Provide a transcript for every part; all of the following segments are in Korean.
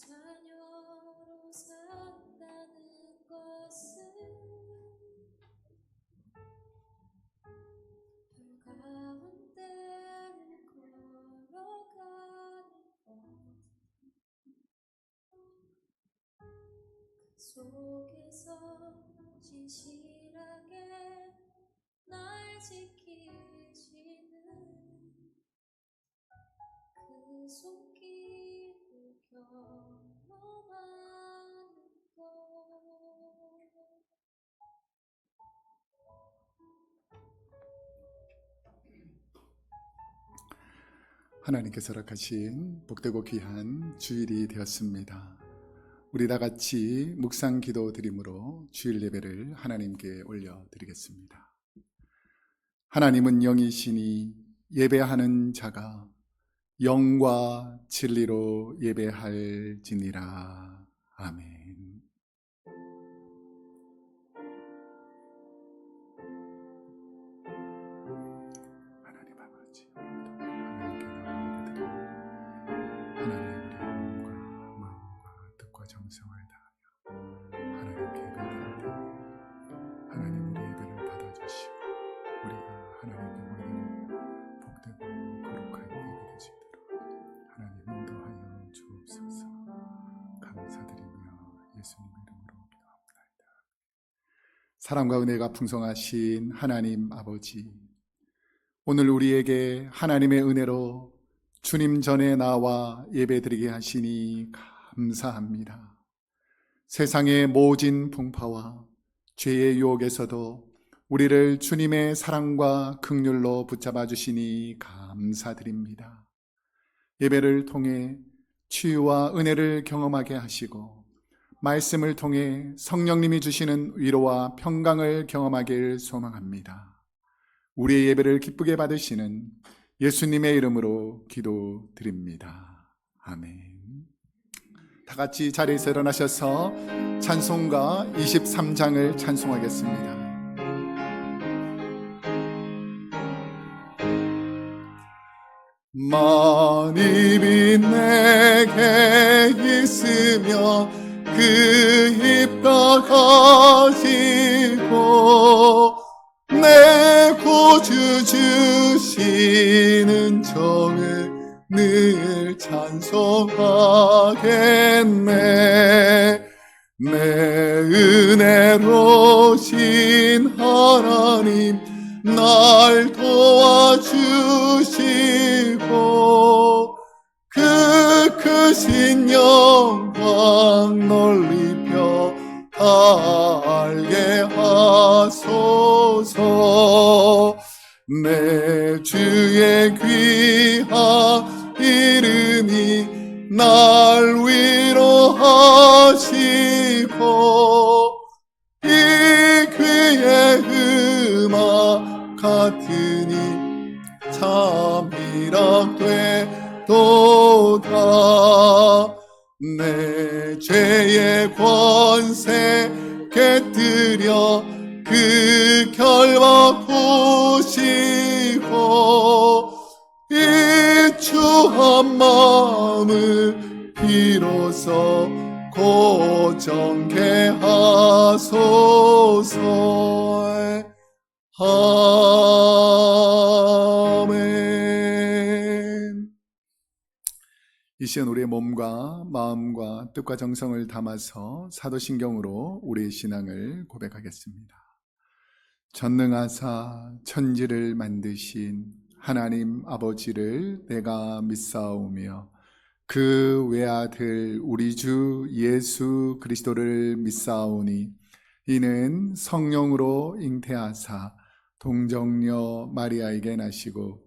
자녀로 산다는 것은 별 가운데를 걸어가는 것, 속에서 진실하게 날 지키시는 그 손길을 경험하는 것. 하나님께서 허락하신 복되고 귀한 주일이 되었습니다. 우리 다 같이 묵상 기도 드림으로 주일 예배를 하나님께 올려드리겠습니다. 하나님은 영이시니 예배하는 자가 영과 진리로 예배할지니라. 아멘. 하나님 아버지, 하나님께 나와 예배드리며 하나님 우리의 몸과 마음과 뜻과 정성을 다하여 하나님께 예배드리되 하나님 우리 예배를 받아주시고 우리가 하나님께 모든 복되고 거룩한 예배 될 수 있도록 하나님 인도하여 주옵소서. 감사드리며 예수님 이름으로 기도합니다. 사랑과 은혜가 풍성하신 하나님 아버지, 오늘 우리에게 하나님의 은혜로 주님 전에 나와 예배드리게 하시니 감사합니다. 세상의 모진 풍파와 죄의 유혹에서도 우리를 주님의 사랑과 긍휼로 붙잡아 주시니 감사드립니다. 예배를 통해 치유와 은혜를 경험하게 하시고 말씀을 통해 성령님이 주시는 위로와 평강을 경험하길 소망합니다. 우리의 예배를 기쁘게 받으시는 예수님의 이름으로 기도드립니다. 아멘. 다 같이 자리에서 일어나셔서 찬송가 23장을 찬송하겠습니다. 만입이 내게 있으며 그 입가 가지고 내 구주 주시는 정을 늘 찬송하겠네. 내 은혜로신 하나님 날 도와주시고 그 크신 영광 널리 펴 알게 하소서. 내 주의 귀한 이름이 날 위로하시고 이 귀의 음악 같으니 참 희락되도다. 내 죄의 권세 깨뜨려 그 결박 부시고 이 추한 마음을 비로소 고정케 하소서. 아멘. 이 시간 우리의 몸과 마음과 뜻과 정성을 담아서 사도신경으로 우리의 신앙을 고백하겠습니다. 전능하사 천지를 만드신 하나님 아버지를 내가 믿사오며 그 외아들 우리 주 예수 그리스도를 믿사오니 이는 성령으로 잉태하사 동정녀 마리아에게 나시고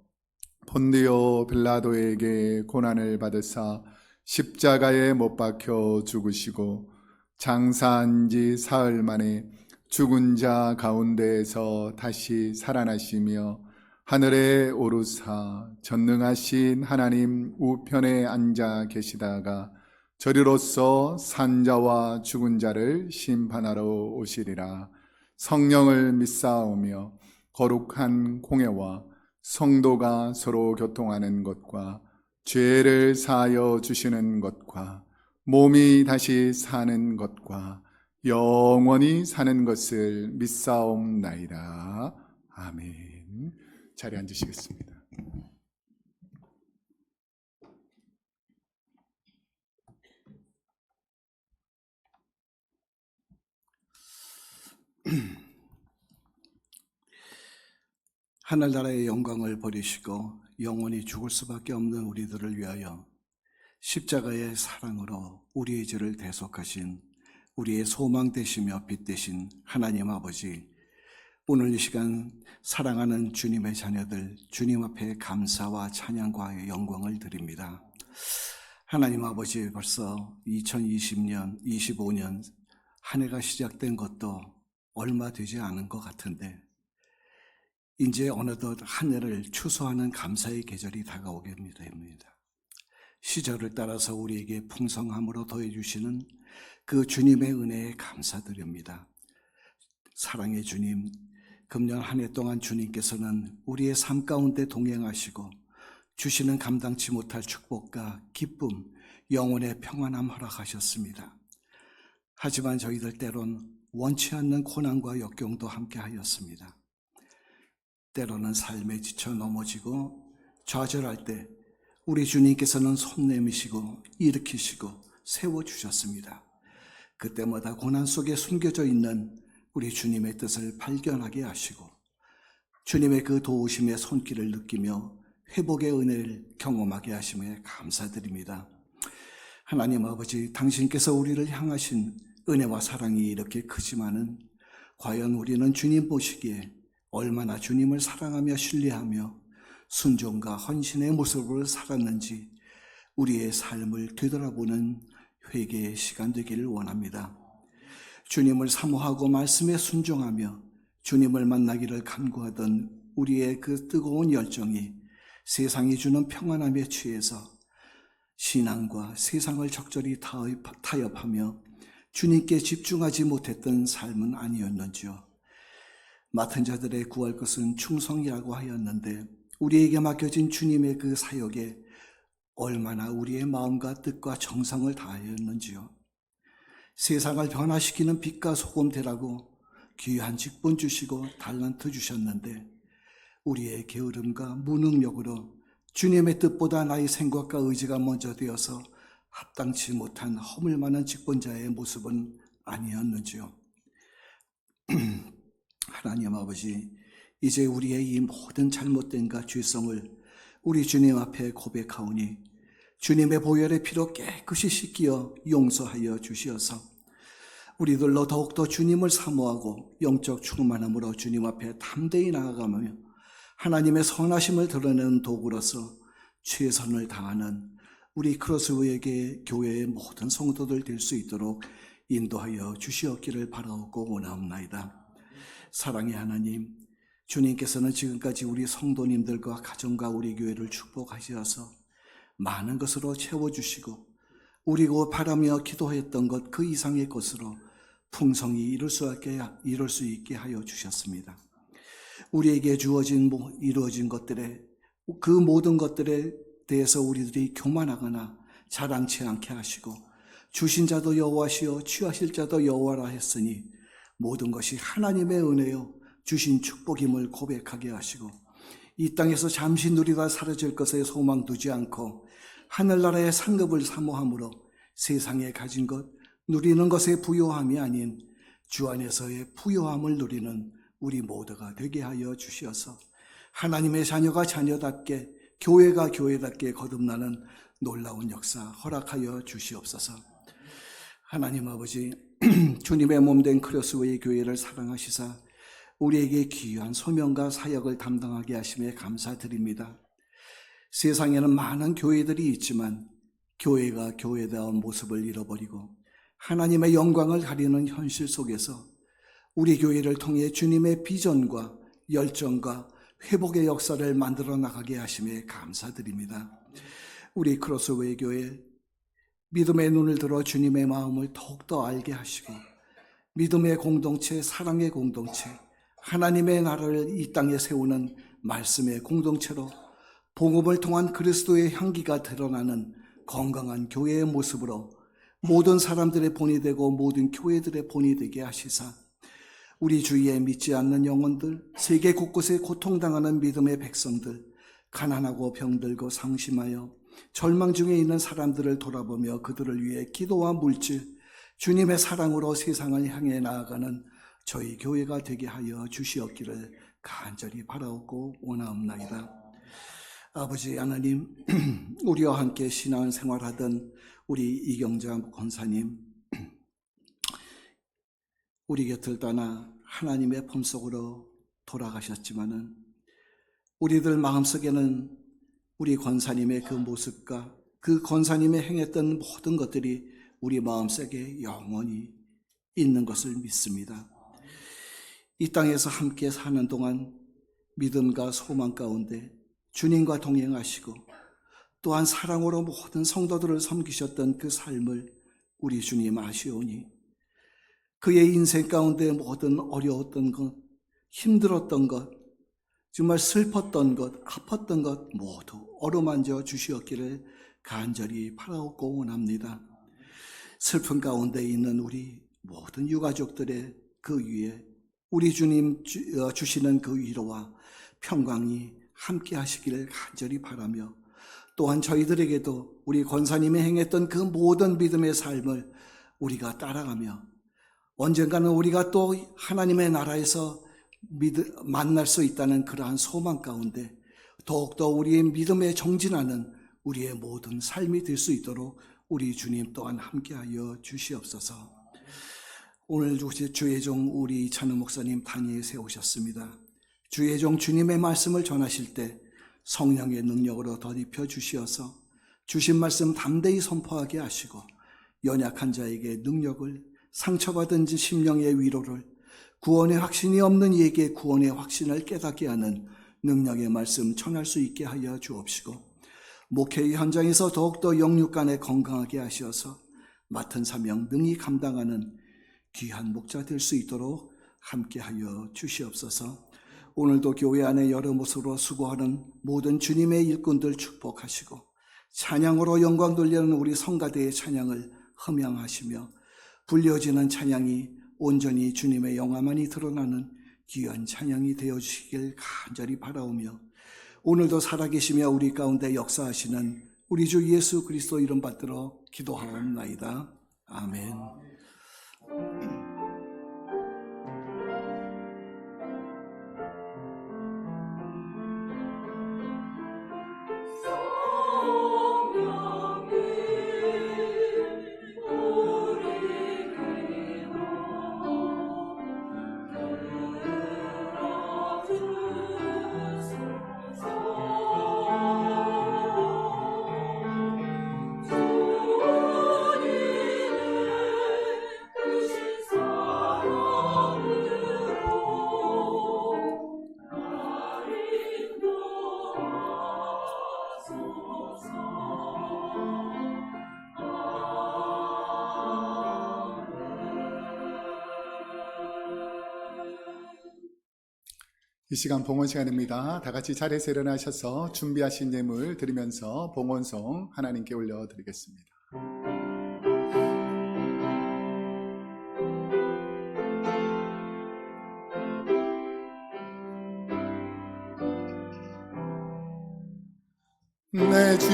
본디오 빌라도에게 고난을 받으사 십자가에 못 박혀 죽으시고 장사한 지 사흘 만에 죽은 자 가운데에서 다시 살아나시며 하늘에 오르사 전능하신 하나님 우편에 앉아 계시다가 저리로서 산자와 죽은 자를 심판하러 오시리라. 성령을 믿사오며 거룩한 공회와 성도가 서로 교통하는 것과 죄를 사하여 주시는 것과 몸이 다시 사는 것과 영원히 사는 것을 믿사옵나이다. 아멘. 자리에 앉으시겠습니다. 하늘나라의 영광을 버리시고 영원히 죽을 수밖에 없는 우리들을 위하여 십자가의 사랑으로 우리의 죄를 대속하신 우리의 소망 되시며 빛 되신 하나님 아버지, 오늘 이 시간 사랑하는 주님의 자녀들, 주님 앞에 감사와 찬양과 영광을 드립니다. 하나님 아버지, 벌써 2020년, 25년 한 해가 시작된 것도 얼마 되지 않은 것 같은데 이제 어느덧 한 해를 추수하는 감사의 계절이 다가오게 됩니다. 시절을 따라서 우리에게 풍성함으로 더해주시는 그 주님의 은혜에 감사드립니다. 사랑의 주님, 금년 한 해 동안 주님께서는 우리의 삶 가운데 동행하시고 주시는 감당치 못할 축복과 기쁨, 영혼의 평안함 허락하셨습니다. 하지만 저희들 때론 원치 않는 고난과 역경도 함께 하였습니다. 때로는 삶에 지쳐 넘어지고 좌절할 때 우리 주님께서는 손 내미시고 일으키시고 세워주셨습니다. 그때마다 고난 속에 숨겨져 있는 우리 주님의 뜻을 발견하게 하시고 주님의 그 도우심의 손길을 느끼며 회복의 은혜를 경험하게 하심에 감사드립니다. 하나님 아버지, 당신께서 우리를 향하신 은혜와 사랑이 이렇게 크지만은 과연 우리는 주님 보시기에 얼마나 주님을 사랑하며 신뢰하며 순종과 헌신의 모습을 살았는지 우리의 삶을 되돌아보는 회개의 시간 되기를 원합니다. 주님을 사모하고 말씀에 순종하며 주님을 만나기를 간구하던 우리의 그 뜨거운 열정이 세상이 주는 평안함에 취해서 신앙과 세상을 적절히 타협하며 주님께 집중하지 못했던 삶은 아니었는지요. 맡은 자들의 구할 것은 충성이라고 하였는데 우리에게 맡겨진 주님의 그 사역에 얼마나 우리의 마음과 뜻과 정성을 다하였는지요. 세상을 변화시키는 빛과 소금 되라고 귀한 직분 주시고 달란트 주셨는데 우리의 게으름과 무능력으로 주님의 뜻보다 나의 생각과 의지가 먼저 되어서 합당치 못한 허물 많은 직분자의 모습은 아니었는지요. 하나님 아버지, 이제 우리의 이 모든 잘못됨과 죄성을 우리 주님 앞에 고백하오니 주님의 보혈의 피로 깨끗이 씻기어 용서하여 주시어서 우리들로 더욱더 주님을 사모하고 영적 충만함으로 주님 앞에 담대히 나아가며 하나님의 선하심을 드러내는 도구로서 최선을 다하는 우리 크로스웨이의 교회의 모든 성도들 될 수 있도록 인도하여 주시옵기를 바라옵고 원하옵나이다. 사랑의 하나님, 주님께서는 지금까지 우리 성도님들과 가정과 우리 교회를 축복하셔서 많은 것으로 채워주시고 우리가 바라며 기도했던 것 그 이상의 것으로 풍성히 이룰 수 있게 하여 주셨습니다. 우리에게 주어진 이루어진 것들에 그 모든 것들에 대해서 우리들이 교만하거나 자랑치 않게 하시고 주신 자도 여호와시요 취하실 자도 여호와라 했으니 모든 것이 하나님의 은혜요 주신 축복임을 고백하게 하시고 이 땅에서 잠시 누리다 사라질 것에 소망 두지 않고 하늘나라의 상급을 사모함으로 세상에 가진 것, 누리는 것의 부요함이 아닌 주 안에서의 부요함을 누리는 우리 모두가 되게 하여 주시어서 하나님의 자녀가 자녀답게 교회가 교회답게 거듭나는 놀라운 역사 허락하여 주시옵소서. 하나님 아버지, 주님의 몸된 크로스웨이 교회를 사랑하시사 우리에게 귀한 소명과 사역을 담당하게 하심에 감사드립니다. 세상에는 많은 교회들이 있지만 교회가 교회다운 모습을 잃어버리고 하나님의 영광을 가리는 현실 속에서 우리 교회를 통해 주님의 비전과 열정과 회복의 역사를 만들어 나가게 하심에 감사드립니다. 우리 크로스웨이 교회 믿음의 눈을 들어 주님의 마음을 더욱더 알게 하시고 믿음의 공동체, 사랑의 공동체, 하나님의 나라를 이 땅에 세우는 말씀의 공동체로 복음을 통한 그리스도의 향기가 드러나는 건강한 교회의 모습으로 모든 사람들의 본이 되고 모든 교회들의 본이 되게 하시사 우리 주위에 믿지 않는 영혼들, 세계 곳곳에 고통당하는 믿음의 백성들, 가난하고 병들고 상심하여 절망 중에 있는 사람들을 돌아보며 그들을 위해 기도와 물질, 주님의 사랑으로 세상을 향해 나아가는 저희 교회가 되게 하여 주시옵기를 간절히 바라옵고 원하옵나이다. 아버지 하나님, 우리와 함께 신앙생활하던 우리 이경자 권사님, 우리 곁을 떠나 하나님의 품속으로 돌아가셨지만은 우리들 마음속에는 우리 권사님의 그 모습과 그 권사님의 행했던 모든 것들이 우리 마음속에 영원히 있는 것을 믿습니다. 이 땅에서 함께 사는 동안 믿음과 소망 가운데 주님과 동행하시고 또한 사랑으로 모든 성도들을 섬기셨던 그 삶을 우리 주님 아시오니 그의 인생 가운데 모든 어려웠던 것, 힘들었던 것, 정말 슬펐던 것, 아팠던 것 모두 어루만져 주시었기를 간절히 바라옵고 원합니다. 슬픈 가운데 있는 우리 모든 유가족들의 그 위에 우리 주님 주시는 그 위로와 평강이 함께 하시기를 간절히 바라며 또한 저희들에게도 우리 권사님이 행했던 그 모든 믿음의 삶을 우리가 따라가며 언젠가는 우리가 또 하나님의 나라에서 만날 수 있다는 그러한 소망 가운데 더욱더 우리의 믿음에 정진하는 우리의 모든 삶이 될 수 있도록 우리 주님 또한 함께하여 주시옵소서. 오늘 주의 종 우리 찬우 목사님 단위에 세우셨습니다. 주의 종 주님의 말씀을 전하실 때 성령의 능력으로 덧입혀 주시어서 주신 말씀 담대히 선포하게 하시고 연약한 자에게 능력을, 상처받은 심령의 위로를, 구원의 확신이 없는 이에게 구원의 확신을 깨닫게 하는 능력의 말씀 전할 수 있게 하여 주옵시고 목회 현장에서 더욱더 영육간에 건강하게 하셔서 맡은 사명 능히 감당하는 귀한 목자 될 수 있도록 함께하여 주시옵소서. 오늘도 교회 안에 여러 모습으로 수고하는 모든 주님의 일꾼들 축복하시고 찬양으로 영광 돌리는 우리 성가대의 찬양을 흠양하시며 불려지는 찬양이 온전히 주님의 영화만이 드러나는 귀한 찬양이 되어주시길 간절히 바라오며 오늘도 살아계시며 우리 가운데 역사하시는 우리 주 예수 그리스도 이름 받들어 기도하옵나이다. 아멘. 이 시간 봉헌 시간입니다. 다 같이 자리에서 일어나셔서 준비하신 예물 드리면서 봉헌송 하나님께 올려드리겠습니다. 내 주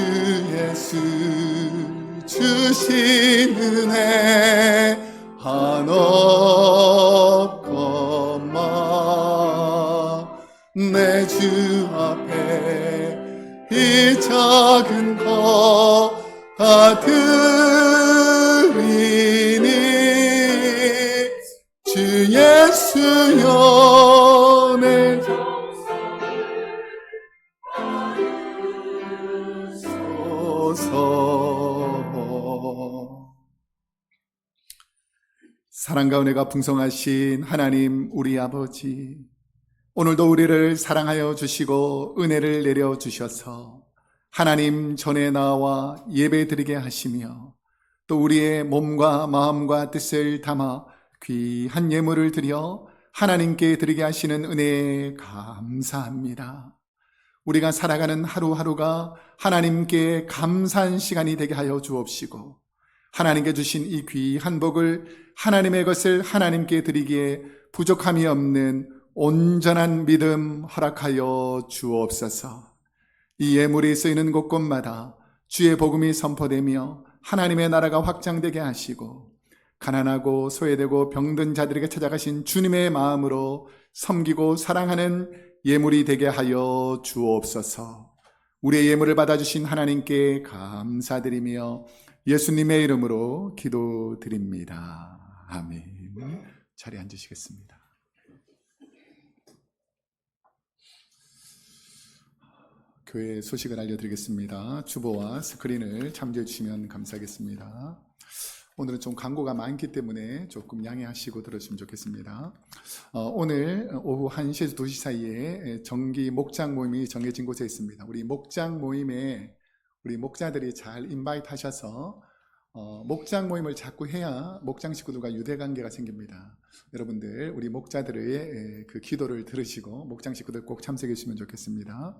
예수 주신 은혜 한없건마 내 주 앞에 이 작은 것 다 드리니 주 예수 연애 사랑과 은혜가 풍성하신 하나님 우리 아버지, 오늘도 우리를 사랑하여 주시고 은혜를 내려 주셔서 하나님 전에 나와 예배 드리게 하시며 또 우리의 몸과 마음과 뜻을 담아 귀한 예물을 드려 하나님께 드리게 하시는 은혜에 감사합니다. 우리가 살아가는 하루하루가 하나님께 감사한 시간이 되게 하여 주옵시고 하나님께 주신 이 귀한 복을 하나님의 것을 하나님께 드리기에 부족함이 없는 온전한 믿음 허락하여 주옵소서. 이 예물이 쓰이는 곳곳마다 주의 복음이 선포되며 하나님의 나라가 확장되게 하시고 가난하고 소외되고 병든 자들에게 찾아가신 주님의 마음으로 섬기고 사랑하는 예물이 되게 하여 주옵소서. 우리의 예물을 받아주신 하나님께 감사드리며 예수님의 이름으로 기도드립니다. 아멘. 자리에 앉으시겠습니다. 교회 소식을 알려드리겠습니다. 주보와 스크린을 참조해 주시면 감사하겠습니다. 오늘은 좀 광고가 많기 때문에 조금 양해하시고 들어주시면 좋겠습니다. 오늘 오후 1시에서 2시 사이에 정기 목장 모임이 정해진 곳에 있습니다. 우리 목장 모임에 우리 목자들이 잘 인바이트 하셔서 목장 모임을 자꾸 해야 목장 식구들과 유대관계가 생깁니다. 여러분들 우리 목자들의 그 기도를 들으시고 목장 식구들 꼭 참석해 주시면 좋겠습니다.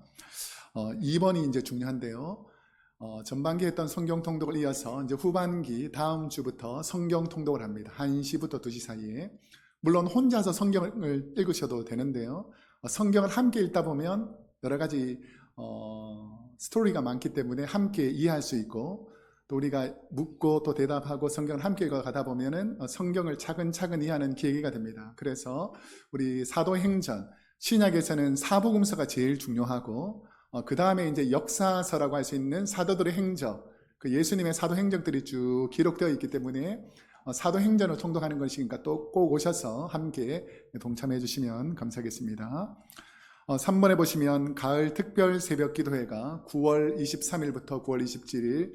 2번이 이제 중요한데요. 전반기에 했던 성경 통독을 이어서 이제 후반기 다음 주부터 성경 통독을 합니다. 1시부터 2시 사이에. 물론 혼자서 성경을 읽으셔도 되는데요. 성경을 함께 읽다 보면 여러 가지 스토리가 많기 때문에 함께 이해할 수 있고 또 우리가 묻고 또 대답하고 성경을 함께 읽어가다 보면은 성경을 차근차근 이해하는 계기가 됩니다. 그래서 우리 사도행전, 신약에서는 사복음서가 제일 중요하고 그 다음에 이제 역사서라고 할 수 있는 사도들의 행적, 그 예수님의 사도 행적들이 쭉 기록되어 있기 때문에 사도 행전을 통독하는 것이니까 또 꼭 오셔서 함께 동참해 주시면 감사하겠습니다. 3번에 보시면 가을 특별 새벽 기도회가 9월 23일부터 9월 27일에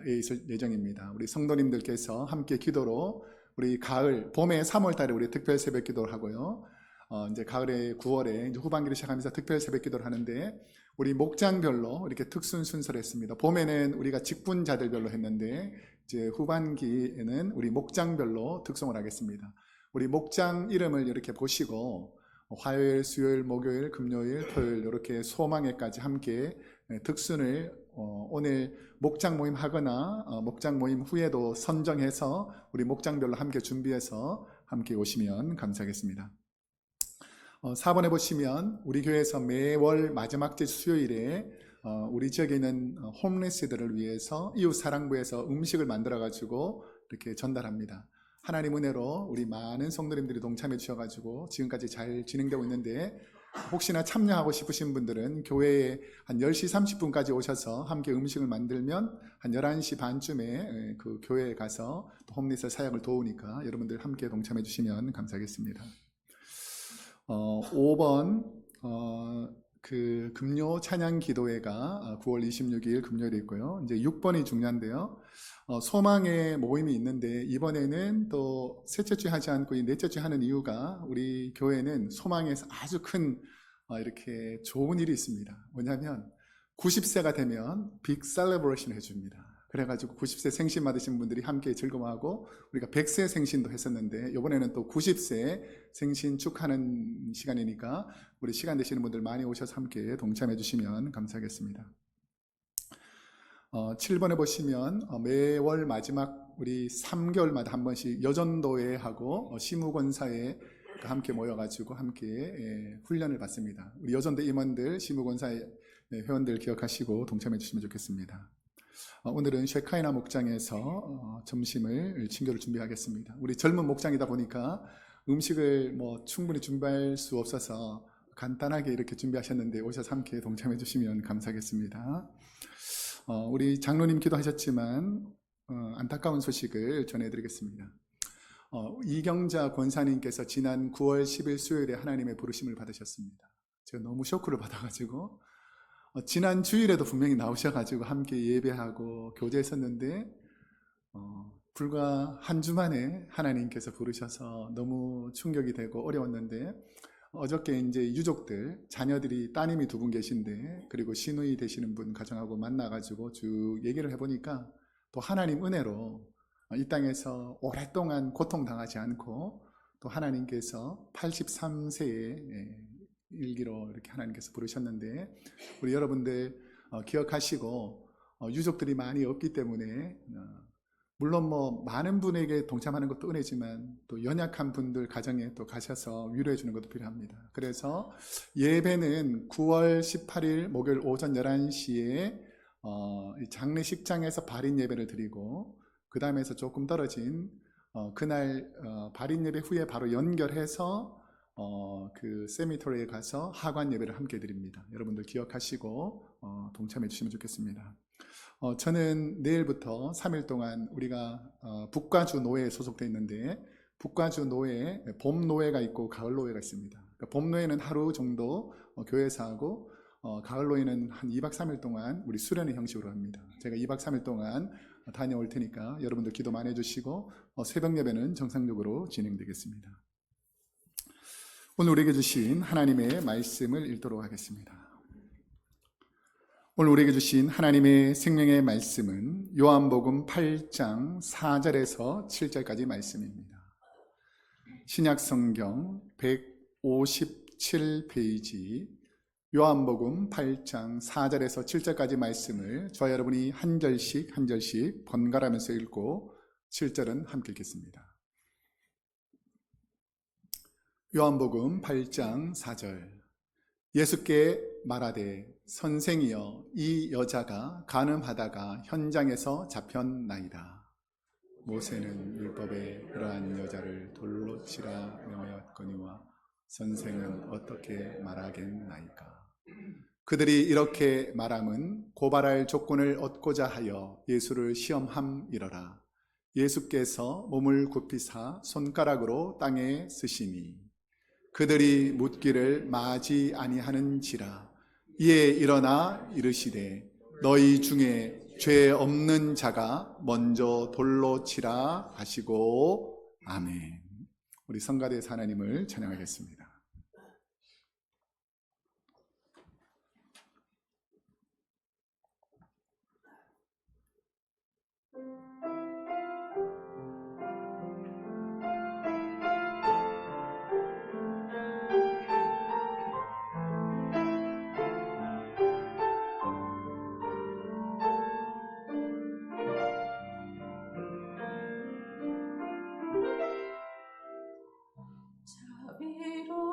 있을 예정입니다. 우리 성도님들께서 함께 기도로 우리 가을, 봄에 3월 달에 우리 특별 새벽 기도를 하고요. 이제 가을에 9월에 이제 후반기를 시작하면서 특별 새벽 기도를 하는데 우리 목장별로 이렇게 특순 순서를 했습니다. 봄에는 우리가 직분자들별로 했는데 이제 후반기에는 우리 목장별로 특송을 하겠습니다. 우리 목장 이름을 이렇게 보시고 화요일, 수요일, 목요일, 금요일, 토요일 이렇게 소망회까지 함께 특순을 오늘 목장 모임 하거나 목장 모임 후에도 선정해서 우리 목장별로 함께 준비해서 함께 오시면 감사하겠습니다. 4번에 보시면 우리 교회에서 매월 마지막 주 수요일에 우리 지역에 있는 홈레스들을 위해서 이웃사랑부에서 음식을 만들어 가지고 이렇게 전달합니다. 하나님 은혜로 우리 많은 성도님들이 동참해 주셔가지고 지금까지 잘 진행되고 있는데 혹시나 참여하고 싶으신 분들은 교회에 한 10시 30분까지 오셔서 함께 음식을 만들면 한 11시 반쯤에 그 교회에 가서 홈리스 사역을 도우니까 여러분들 함께 동참해 주시면 감사하겠습니다. 5번 그 금요 찬양 기도회가 9월 26일 금요일에 있고요. 이제 6번이 중요한데요. 소망의 모임이 있는데 이번에는 또 셋째 주 하지 않고 이 넷째 주 하는 이유가 우리 교회는 소망에서 아주 큰 이렇게 좋은 일이 있습니다. 뭐냐면 90세가 되면 빅 셀레브레이션 해줍니다. 그래가지고 90세 생신 받으신 분들이 함께 즐거워하고 우리가 100세 생신도 했었는데 이번에는 또 90세 생신 축하하는 시간이니까 우리 시간 되시는 분들 많이 오셔서 함께 동참해 주시면 감사하겠습니다. 7번에 보시면 매월 마지막 우리 3개월마다 한 번씩 여전도회 하고 시무권사에 함께 모여가지고 함께 훈련을 받습니다. 우리 여전도 임원들, 시무권사의 회원들 기억하시고 동참해 주시면 좋겠습니다. 오늘은 쉐카이나 목장에서 점심을 친교를 준비하겠습니다. 우리 젊은 목장이다 보니까 음식을 충분히 준비할 수 없어서 간단하게 이렇게 준비하셨는데 오셔서 함께 동참해 주시면 감사하겠습니다. 우리 장로님 기도하셨지만 안타까운 소식을 전해드리겠습니다. 이경자 권사님께서 지난 9월 10일 수요일에 하나님의 부르심을 받으셨습니다. 제가 너무 쇼크를 받아가지고 지난 주일에도 분명히 나오셔가지고 함께 예배하고 교제했었는데 불과 한 주 만에 하나님께서 부르셔서 너무 충격이 되고 어려웠는데 어저께 이제 유족들, 자녀들이 따님이 2분 계신데 그리고 시누이 되시는 분 가정하고 만나가지고 쭉 얘기를 해보니까 또 하나님 은혜로 이 땅에서 오랫동안 고통당하지 않고 또 하나님께서 83세에 일기로 이렇게 하나님께서 부르셨는데 우리 여러분들 기억하시고 유족들이 많이 없기 때문에 물론 뭐 많은 분에게 동참하는 것도 은혜지만 또 연약한 분들 가정에 또 가셔서 위로해 주는 것도 필요합니다. 그래서 예배는 9월 18일 목요일 오전 11시에 장례식장에서 발인 예배를 드리고 그 다음에서 조금 떨어진 그날 발인 예배 후에 바로 연결해서 그 세미토리에 가서 하관 예배를 함께 드립니다. 여러분들 기억하시고 동참해 주시면 좋겠습니다. 저는 내일부터 3일 동안 우리가 북과주 노회에 소속되어 있는데 북과주 노회, 봄 노회가 있고 가을 노회가 있습니다. 그러니까 봄 노회는 하루 정도 교회에서 하고 가을 노회는 한 2박 3일 동안 우리 수련회 형식으로 합니다. 제가 2박 3일 동안 다녀올 테니까 여러분들 기도 많이 해주시고 새벽 예배는 정상적으로 진행되겠습니다. 오늘 우리에게 주신 하나님의 말씀을 읽도록 하겠습니다. 오늘 우리에게 주신 하나님의 생명의 말씀은 요한복음 8장 4절에서 7절까지 말씀입니다. 신약성경 157페이지 요한복음 8장 4절에서 7절까지 말씀을 저와 여러분이 한 절씩 한 절씩 번갈아가면서 읽고 7절은 함께 읽겠습니다. 요한복음 8장 4절 예수께 말하되 선생이여 이 여자가 간음하다가 현장에서 잡혔나이다. 모세는 율법에 그러한 여자를 돌로 치라 명하였거니와 선생은 어떻게 말하겠나이까. 그들이 이렇게 말함은 고발할 조건을 얻고자 하여 예수를 시험함이러라. 예수께서 몸을 굽히사 손가락으로 땅에 쓰시니 그들이 묻기를 마지 아니하는지라. 이에 일어나 이르시되 너희 중에 죄 없는 자가 먼저 돌로 치라 하시고 아멘. 우리 성가대에서 하나님을 찬양하겠습니다. 자비로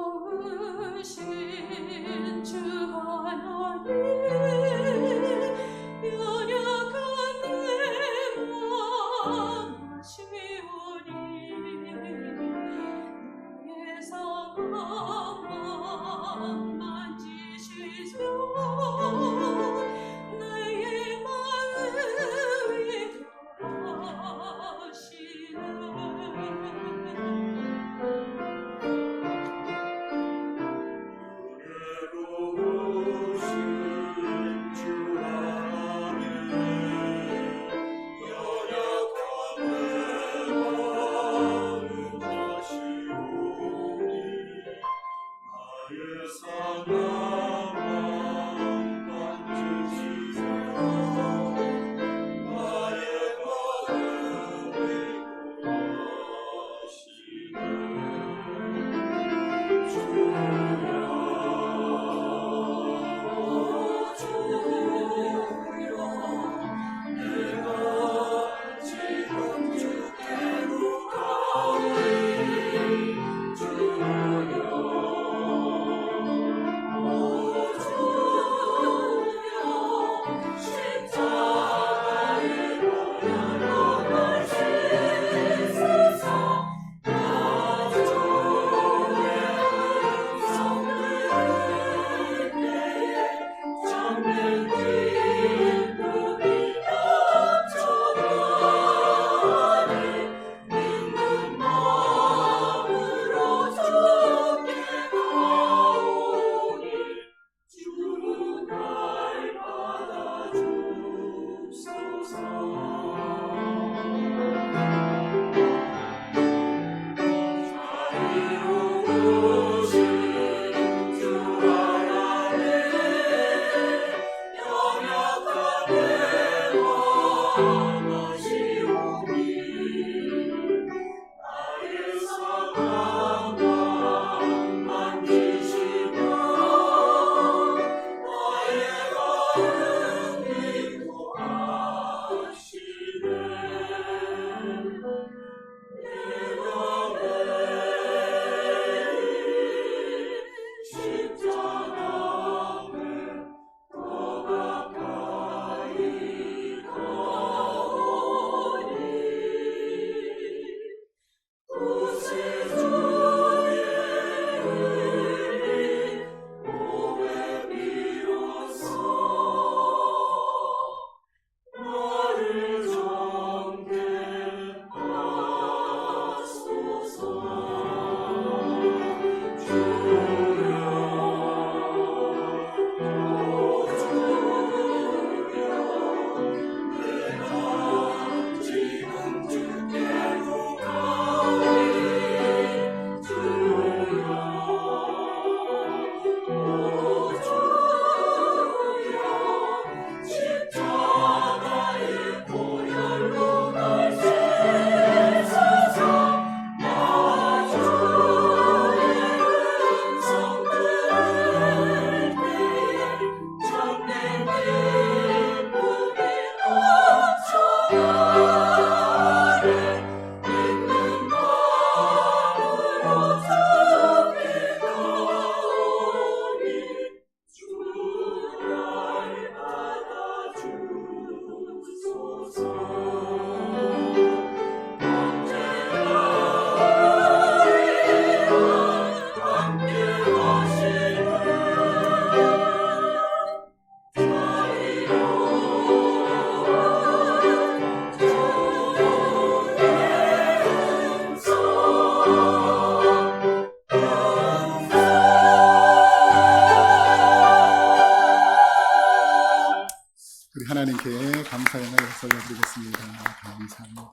하나님께 감사의 말씀 올려드리겠습니다. 감사합니다.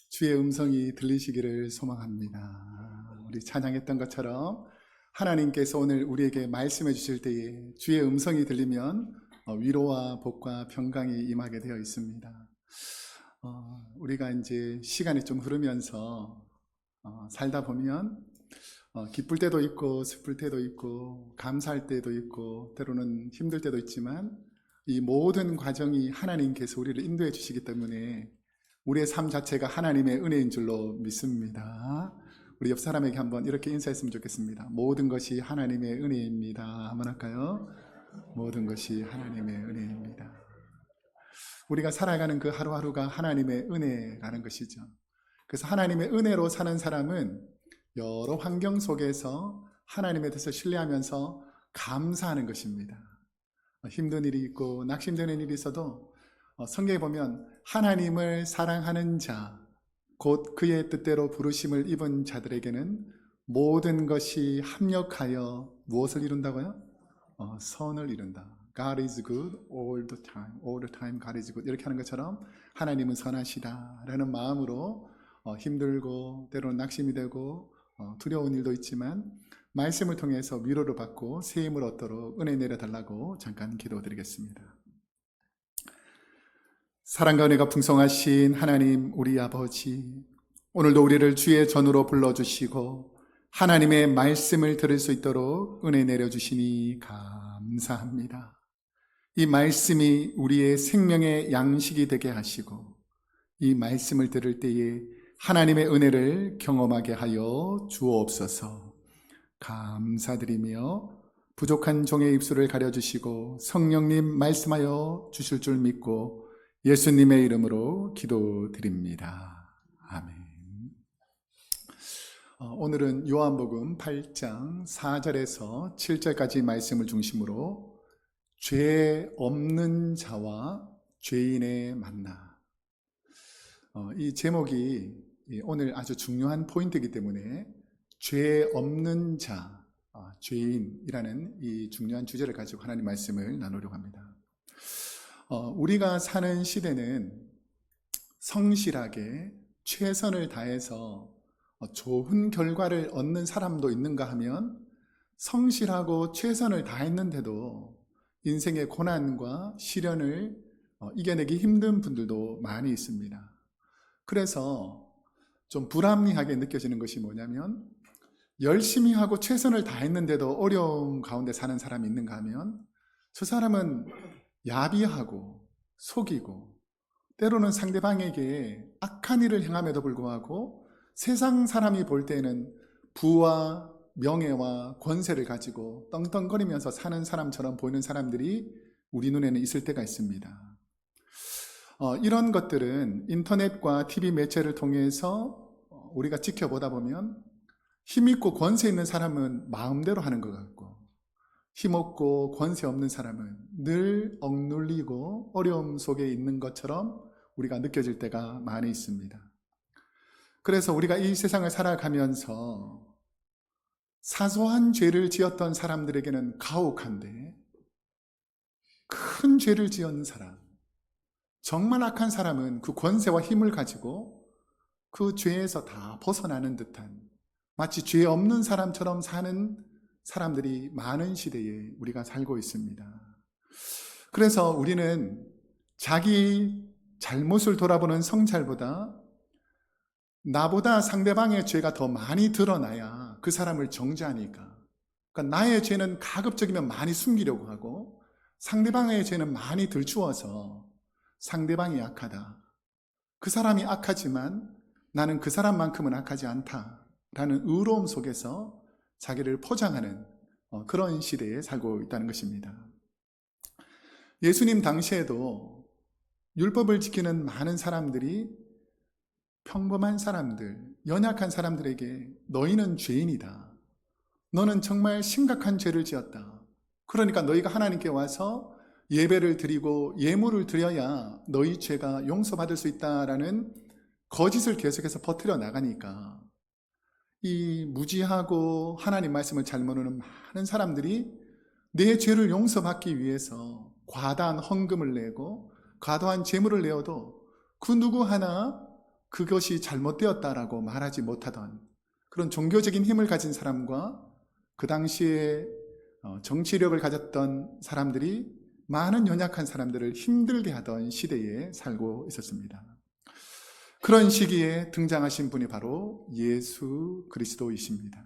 주의 음성이 들리시기를 소망합니다. 우리 찬양했던 것처럼 하나님께서 오늘 우리에게 말씀해 주실 때에 주의 음성이 들리면 위로와 복과 평강이 임하게 되어 있습니다. 우리가 이제 시간이 좀 흐르면서 살다 보면 기쁠 때도 있고 슬플 때도 있고 감사할 때도 있고 때로는 힘들 때도 있지만 이 모든 과정이 하나님께서 우리를 인도해 주시기 때문에 우리의 삶 자체가 하나님의 은혜인 줄로 믿습니다. 우리 옆 사람에게 한번 이렇게 인사했으면 좋겠습니다. 모든 것이 하나님의 은혜입니다. 한번 할까요? 모든 것이 하나님의 은혜입니다. 우리가 살아가는 그 하루하루가 하나님의 은혜라는 것이죠. 그래서 하나님의 은혜로 사는 사람은 여러 환경 속에서 하나님에 대해서 신뢰하면서 감사하는 것입니다. 힘든 일이 있고 낙심되는 일이 있어도 성경에 보면 하나님을 사랑하는 자, 곧 그의 뜻대로 부르심을 입은 자들에게는 모든 것이 합력하여 무엇을 이룬다고요? 선을 이룬다. God is good all the time. All the time God is good. 이렇게 하는 것처럼 하나님은 선하시다라는 마음으로 힘들고 때로는 낙심이 되고 두려운 일도 있지만 말씀을 통해서 위로를 받고 새 힘을 얻도록 은혜 내려달라고 잠깐 기도드리겠습니다. 사랑과 은혜가 풍성하신 하나님 우리 아버지, 오늘도 우리를 주의 전으로 불러주시고 하나님의 말씀을 들을 수 있도록 은혜 내려주시니 감사합니다. 이 말씀이 우리의 생명의 양식이 되게 하시고 이 말씀을 들을 때에 하나님의 은혜를 경험하게 하여 주옵소서. 감사드리며 부족한 종의 입술을 가려주시고 성령님 말씀하여 주실 줄 믿고 예수님의 이름으로 기도드립니다. 아멘. 오늘은 요한복음 8장 4절에서 7절까지 말씀을 중심으로 죄 없는 자와 죄인의 만남, 이 제목이 오늘 아주 중요한 포인트이기 때문에 죄 없는 자, 죄인이라는 이 중요한 주제를 가지고 하나님 말씀을 나누려고 합니다. 우리가 사는 시대는 성실하게 최선을 다해서 좋은 결과를 얻는 사람도 있는가 하면 성실하고 최선을 다했는데도 인생의 고난과 시련을 이겨내기 힘든 분들도 많이 있습니다. 그래서 좀 불합리하게 느껴지는 것이 뭐냐면 열심히 하고 최선을 다했는데도 어려움 가운데 사는 사람이 있는가 하면 저 사람은 야비하고 속이고 때로는 상대방에게 악한 일을 행함에도 불구하고 세상 사람이 볼 때는 부와 명예와 권세를 가지고 떵떵거리면서 사는 사람처럼 보이는 사람들이 우리 눈에는 있을 때가 있습니다. 이런 것들은 인터넷과 TV 매체를 통해서 우리가 지켜보다 보면 힘있고 권세 있는 사람은 마음대로 하는 것 같고 힘없고 권세 없는 사람은 늘 억눌리고 어려움 속에 있는 것처럼 우리가 느껴질 때가 많이 있습니다. 그래서 우리가 이 세상을 살아가면서 사소한 죄를 지었던 사람들에게는 가혹한데 큰 죄를 지은 사람, 정말 악한 사람은 그 권세와 힘을 가지고 그 죄에서 다 벗어나는 듯한 마치 죄 없는 사람처럼 사는 사람들이 많은 시대에 우리가 살고 있습니다. 그래서 우리는 자기 잘못을 돌아보는 성찰보다 나보다 상대방의 죄가 더 많이 드러나야 그 사람을 정죄하니까, 그러니까 나의 죄는 가급적이면 많이 숨기려고 하고 상대방의 죄는 많이 들추어서 상대방이 악하다, 그 사람이 악하지만 나는 그 사람만큼은 악하지 않다라는 의로움 속에서 자기를 포장하는 그런 시대에 살고 있다는 것입니다. 예수님 당시에도 율법을 지키는 많은 사람들이 평범한 사람들, 연약한 사람들에게 너희는 죄인이다, 너는 정말 심각한 죄를 지었다, 그러니까 너희가 하나님께 와서 예배를 드리고 예물을 드려야 너희 죄가 용서받을 수 있다라는 거짓을 계속해서 퍼뜨려 나가니까 이 무지하고 하나님 말씀을 잘 모르는 많은 사람들이 내 죄를 용서받기 위해서 과다한 헌금을 내고 과다한 재물을 내어도 그 누구 하나 그것이 잘못되었다라고 말하지 못하던 그런 종교적인 힘을 가진 사람과 그 당시에 정치력을 가졌던 사람들이 많은 연약한 사람들을 힘들게 하던 시대에 살고 있었습니다. 그런 시기에 등장하신 분이 바로 예수 그리스도이십니다.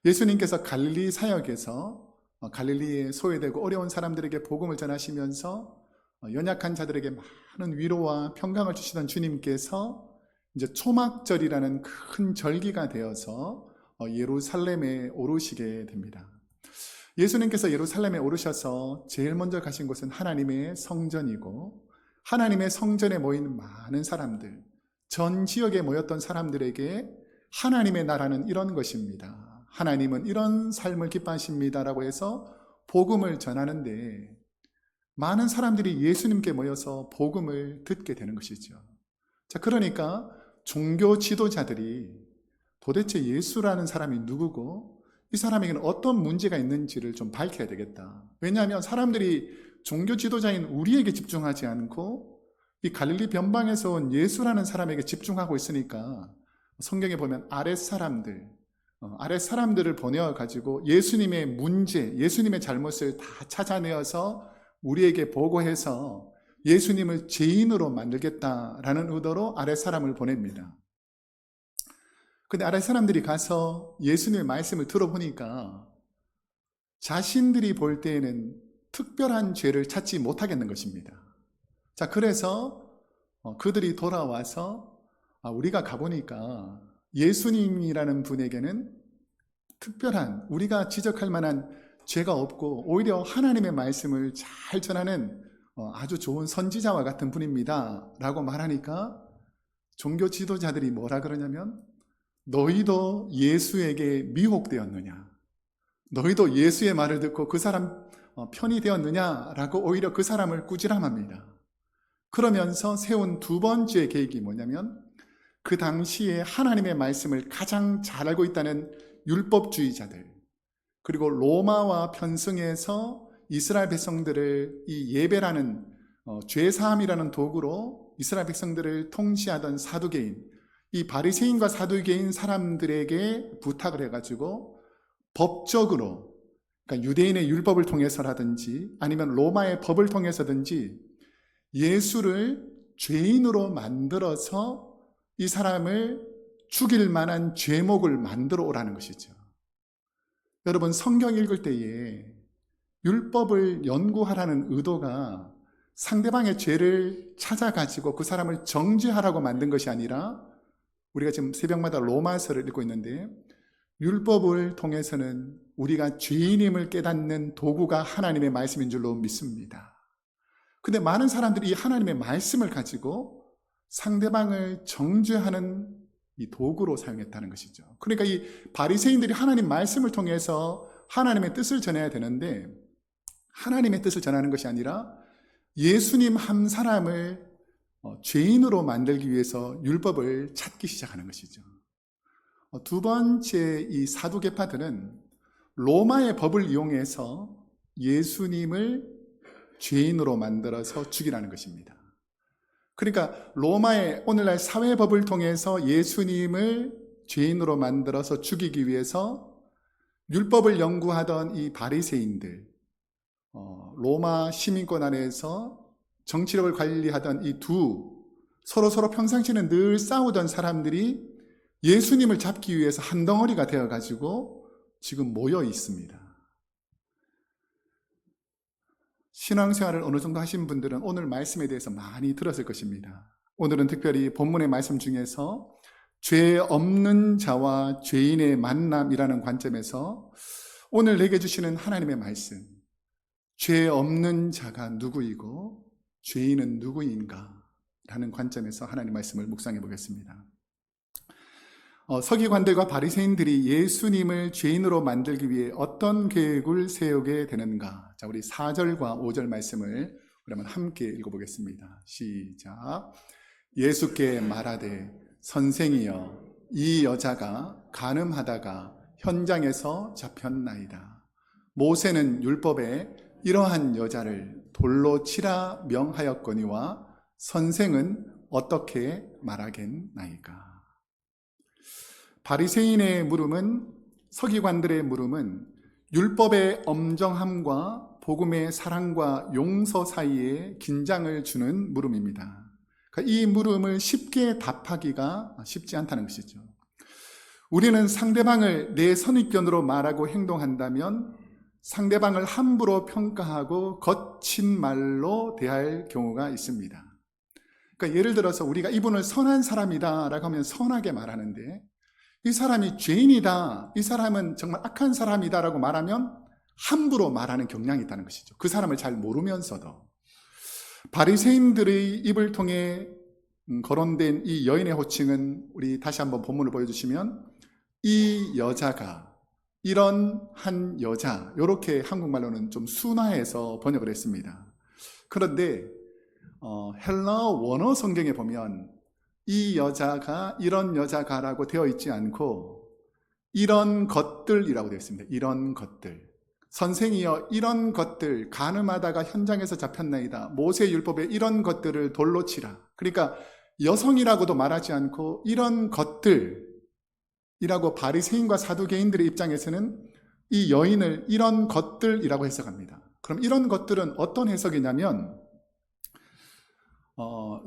예수님께서 갈릴리 사역에서 갈릴리에 소외되고 어려운 사람들에게 복음을 전하시면서 연약한 자들에게 많은 위로와 평강을 주시던 주님께서 이제 초막절이라는 큰 절기가 되어서 예루살렘에 오르시게 됩니다. 예수님께서 예루살렘에 오르셔서 제일 먼저 가신 곳은 하나님의 성전이고 하나님의 성전에 모인 많은 사람들, 전 지역에 모였던 사람들에게 하나님의 나라는 이런 것입니다. 하나님은 이런 삶을 기뻐하십니다라고 해서 복음을 전하는데 많은 사람들이 예수님께 모여서 복음을 듣게 되는 것이죠. 자, 그러니까 종교 지도자들이 도대체 예수라는 사람이 누구고 이 사람에게는 어떤 문제가 있는지를 좀 밝혀야 되겠다. 왜냐하면 사람들이 종교 지도자인 우리에게 집중하지 않고 이 갈릴리 변방에서 온 예수라는 사람에게 집중하고 있으니까 성경에 보면 아랫사람들을 보내어가지고 예수님의 문제, 예수님의 잘못을 다 찾아내어서 우리에게 보고해서 예수님을 죄인으로 만들겠다라는 의도로 아랫사람을 보냅니다. 근데 아랫사람들이 가서 예수님의 말씀을 들어보니까 자신들이 볼 때에는 특별한 죄를 찾지 못하겠는 것입니다. 자, 그래서 그들이 돌아와서 우리가 가보니까 예수님이라는 분에게는 특별한 우리가 지적할 만한 죄가 없고 오히려 하나님의 말씀을 잘 전하는 아주 좋은 선지자와 같은 분입니다 라고 말하니까 종교 지도자들이 뭐라 그러냐면 너희도 예수에게 미혹되었느냐, 너희도 예수의 말을 듣고 그 사람 편이 되었느냐라고 오히려 그 사람을 꾸지람합니다. 그러면서 세운 두 번째 계획이 뭐냐면 그 당시에 하나님의 말씀을 가장 잘 알고 있다는 율법주의자들, 그리고 로마와 편승해서 이스라엘 백성들을 이 예배라는 죄사함이라는 도구로 이스라엘 백성들을 통치하던 사두개인, 이 바리새인과 사두개인 사람들에게 부탁을 해가지고 법적으로, 그러니까 유대인의 율법을 통해서라든지 아니면 로마의 법을 통해서든지 예수를 죄인으로 만들어서 이 사람을 죽일 만한 죄목을 만들어 오라는 것이죠. 여러분, 성경 읽을 때에 율법을 연구하라는 의도가 상대방의 죄를 찾아가지고 그 사람을 정죄하라고 만든 것이 아니라 우리가 지금 새벽마다 로마서를 읽고 있는데 율법을 통해서는 우리가 죄인임을 깨닫는 도구가 하나님의 말씀인 줄로 믿습니다. 근데 많은 사람들이 이 하나님의 말씀을 가지고 상대방을 정죄하는 이 도구로 사용했다는 것이죠. 그러니까 이 바리새인들이 하나님 말씀을 통해서 하나님의 뜻을 전해야 되는데 하나님의 뜻을 전하는 것이 아니라 예수님 한 사람을 죄인으로 만들기 위해서 율법을 찾기 시작하는 것이죠. 두 번째, 이 사두개파들은 로마의 법을 이용해서 예수님을 죄인으로 만들어서 죽이라는 것입니다. 그러니까 로마의 오늘날 사회법을 통해서 예수님을 죄인으로 만들어서 죽이기 위해서 율법을 연구하던 이 바리새인들, 로마 시민권 안에서 정치력을 관리하던 이 서로 평상시에는 늘 싸우던 사람들이 예수님을 잡기 위해서 한 덩어리가 되어가지고 지금 모여 있습니다. 신앙생활을 어느 정도 하신 분들은 오늘 말씀에 대해서 많이 들었을 것입니다. 오늘은 특별히 본문의 말씀 중에서 죄 없는 자와 죄인의 만남이라는 관점에서 오늘 내게 주시는 하나님의 말씀, 죄 없는 자가 누구이고 죄인은 누구인가? 라는 관점에서 하나님 말씀을 묵상해 보겠습니다. 서기관들과 바리새인들이 예수님을 죄인으로 만들기 위해 어떤 계획을 세우게 되는가? 자, 우리 4절과 5절 말씀을 그러면 함께 읽어보겠습니다. 시작. 예수께 말하되 선생이여, 이 여자가 간음하다가 현장에서 잡혔나이다. 모세는 율법에 이러한 여자를 돌로 치라 명하였거니와 선생은 어떻게 말하겠나이까. 바리새인의 물음은, 서기관들의 물음은 율법의 엄정함과 복음의 사랑과 용서 사이에 긴장을 주는 물음입니다. 그러니까 이 물음을 쉽게 답하기가 쉽지 않다는 것이죠. 우리는 상대방을 내 선입견으로 말하고 행동한다면 상대방을 함부로 평가하고 거친 말로 대할 경우가 있습니다. 그러니까 예를 들어서 우리가 이분을 선한 사람이다 라고 하면 선하게 말하는데, 이 사람이 죄인이다, 이 사람은 정말 악한 사람이다 라고 말하면 함부로 말하는 경향이 있다는 것이죠. 그 사람을 잘 모르면서도. 바리새인들의 입을 통해 거론된 이 여인의 호칭은, 우리 다시 한번 본문을 보여주시면, 이 여자가, 이런 한 여자, 이렇게 한국말로는 좀 순화해서 번역을 했습니다. 그런데 헬라어 원어 성경에 보면 이 여자가, 이런 여자가라고 되어 있지 않고 이런 것들이라고 되어 있습니다. 이런 것들. 선생이여, 이런 것들, 가늠하다가 현장에서 잡혔나이다. 모세율법에 이런 것들을 돌로 치라. 그러니까 여성이라고도 말하지 않고 이런 것들이라고, 바리새인과 사두개인들의 입장에서는 이 여인을 이런 것들이라고 해석합니다. 그럼 이런 것들은 어떤 해석이냐면,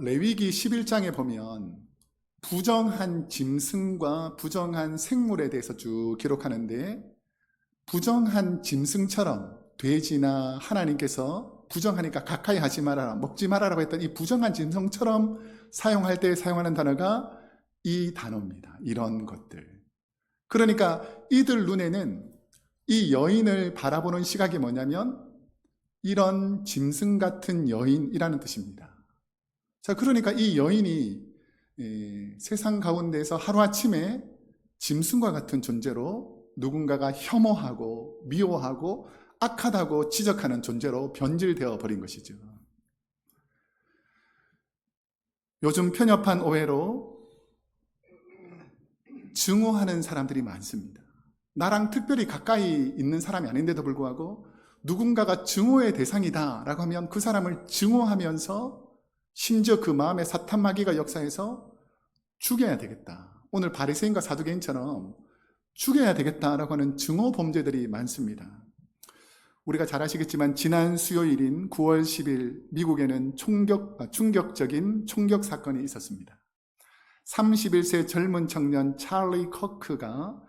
레위기 11장에 보면 부정한 짐승과 부정한 생물에 대해서 쭉 기록하는데, 부정한 짐승처럼 돼지나 하나님께서 부정하니까 가까이 하지 말아라, 먹지 말아라고 했던 이 부정한 짐승처럼 사용할 때 사용하는 단어가 이 단어입니다. 이런 것들. 그러니까 이들 눈에는 이 여인을 바라보는 시각이 뭐냐면 이런 짐승 같은 여인이라는 뜻입니다. 자, 그러니까 이 여인이 세상 가운데에서 하루아침에 짐승과 같은 존재로 누군가가 혐오하고 미워하고 악하다고 지적하는 존재로 변질되어 버린 것이죠. 요즘 편협한 오해로 증오하는 사람들이 많습니다. 나랑 특별히 가까이 있는 사람이 아닌데도 불구하고 누군가가 증오의 대상이다 라고 하면 그 사람을 증오하면서 심지어 그 마음에 사탄 마귀가 역사해서 죽여야 되겠다, 오늘 바리새인과 사두개인처럼 죽여야 되겠다라고 하는 증오 범죄들이 많습니다. 우리가 잘 아시겠지만 지난 수요일인 9월 10일 미국에는 충격적인 총격 사건이 있었습니다. 31세 젊은 청년 찰리 커크가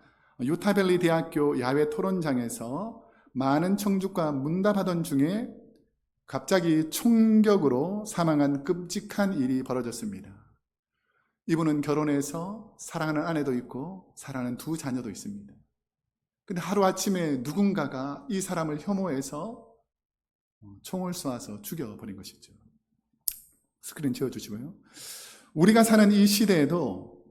유타밸리 대학교 야외 토론장에서 많은 청중과 문답하던 중에 갑자기 총격으로 사망한 끔찍한 일이 벌어졌습니다. 이분은 결혼해서 사랑하는 아내도 있고 사랑하는 두 자녀도 있습니다. 근데 하루아침에 누군가가 이 사람을 혐오해서 총을 쏘아서 죽여버린 것이죠. 스크린 채워주시고요. 우리가 사는 이 시대에도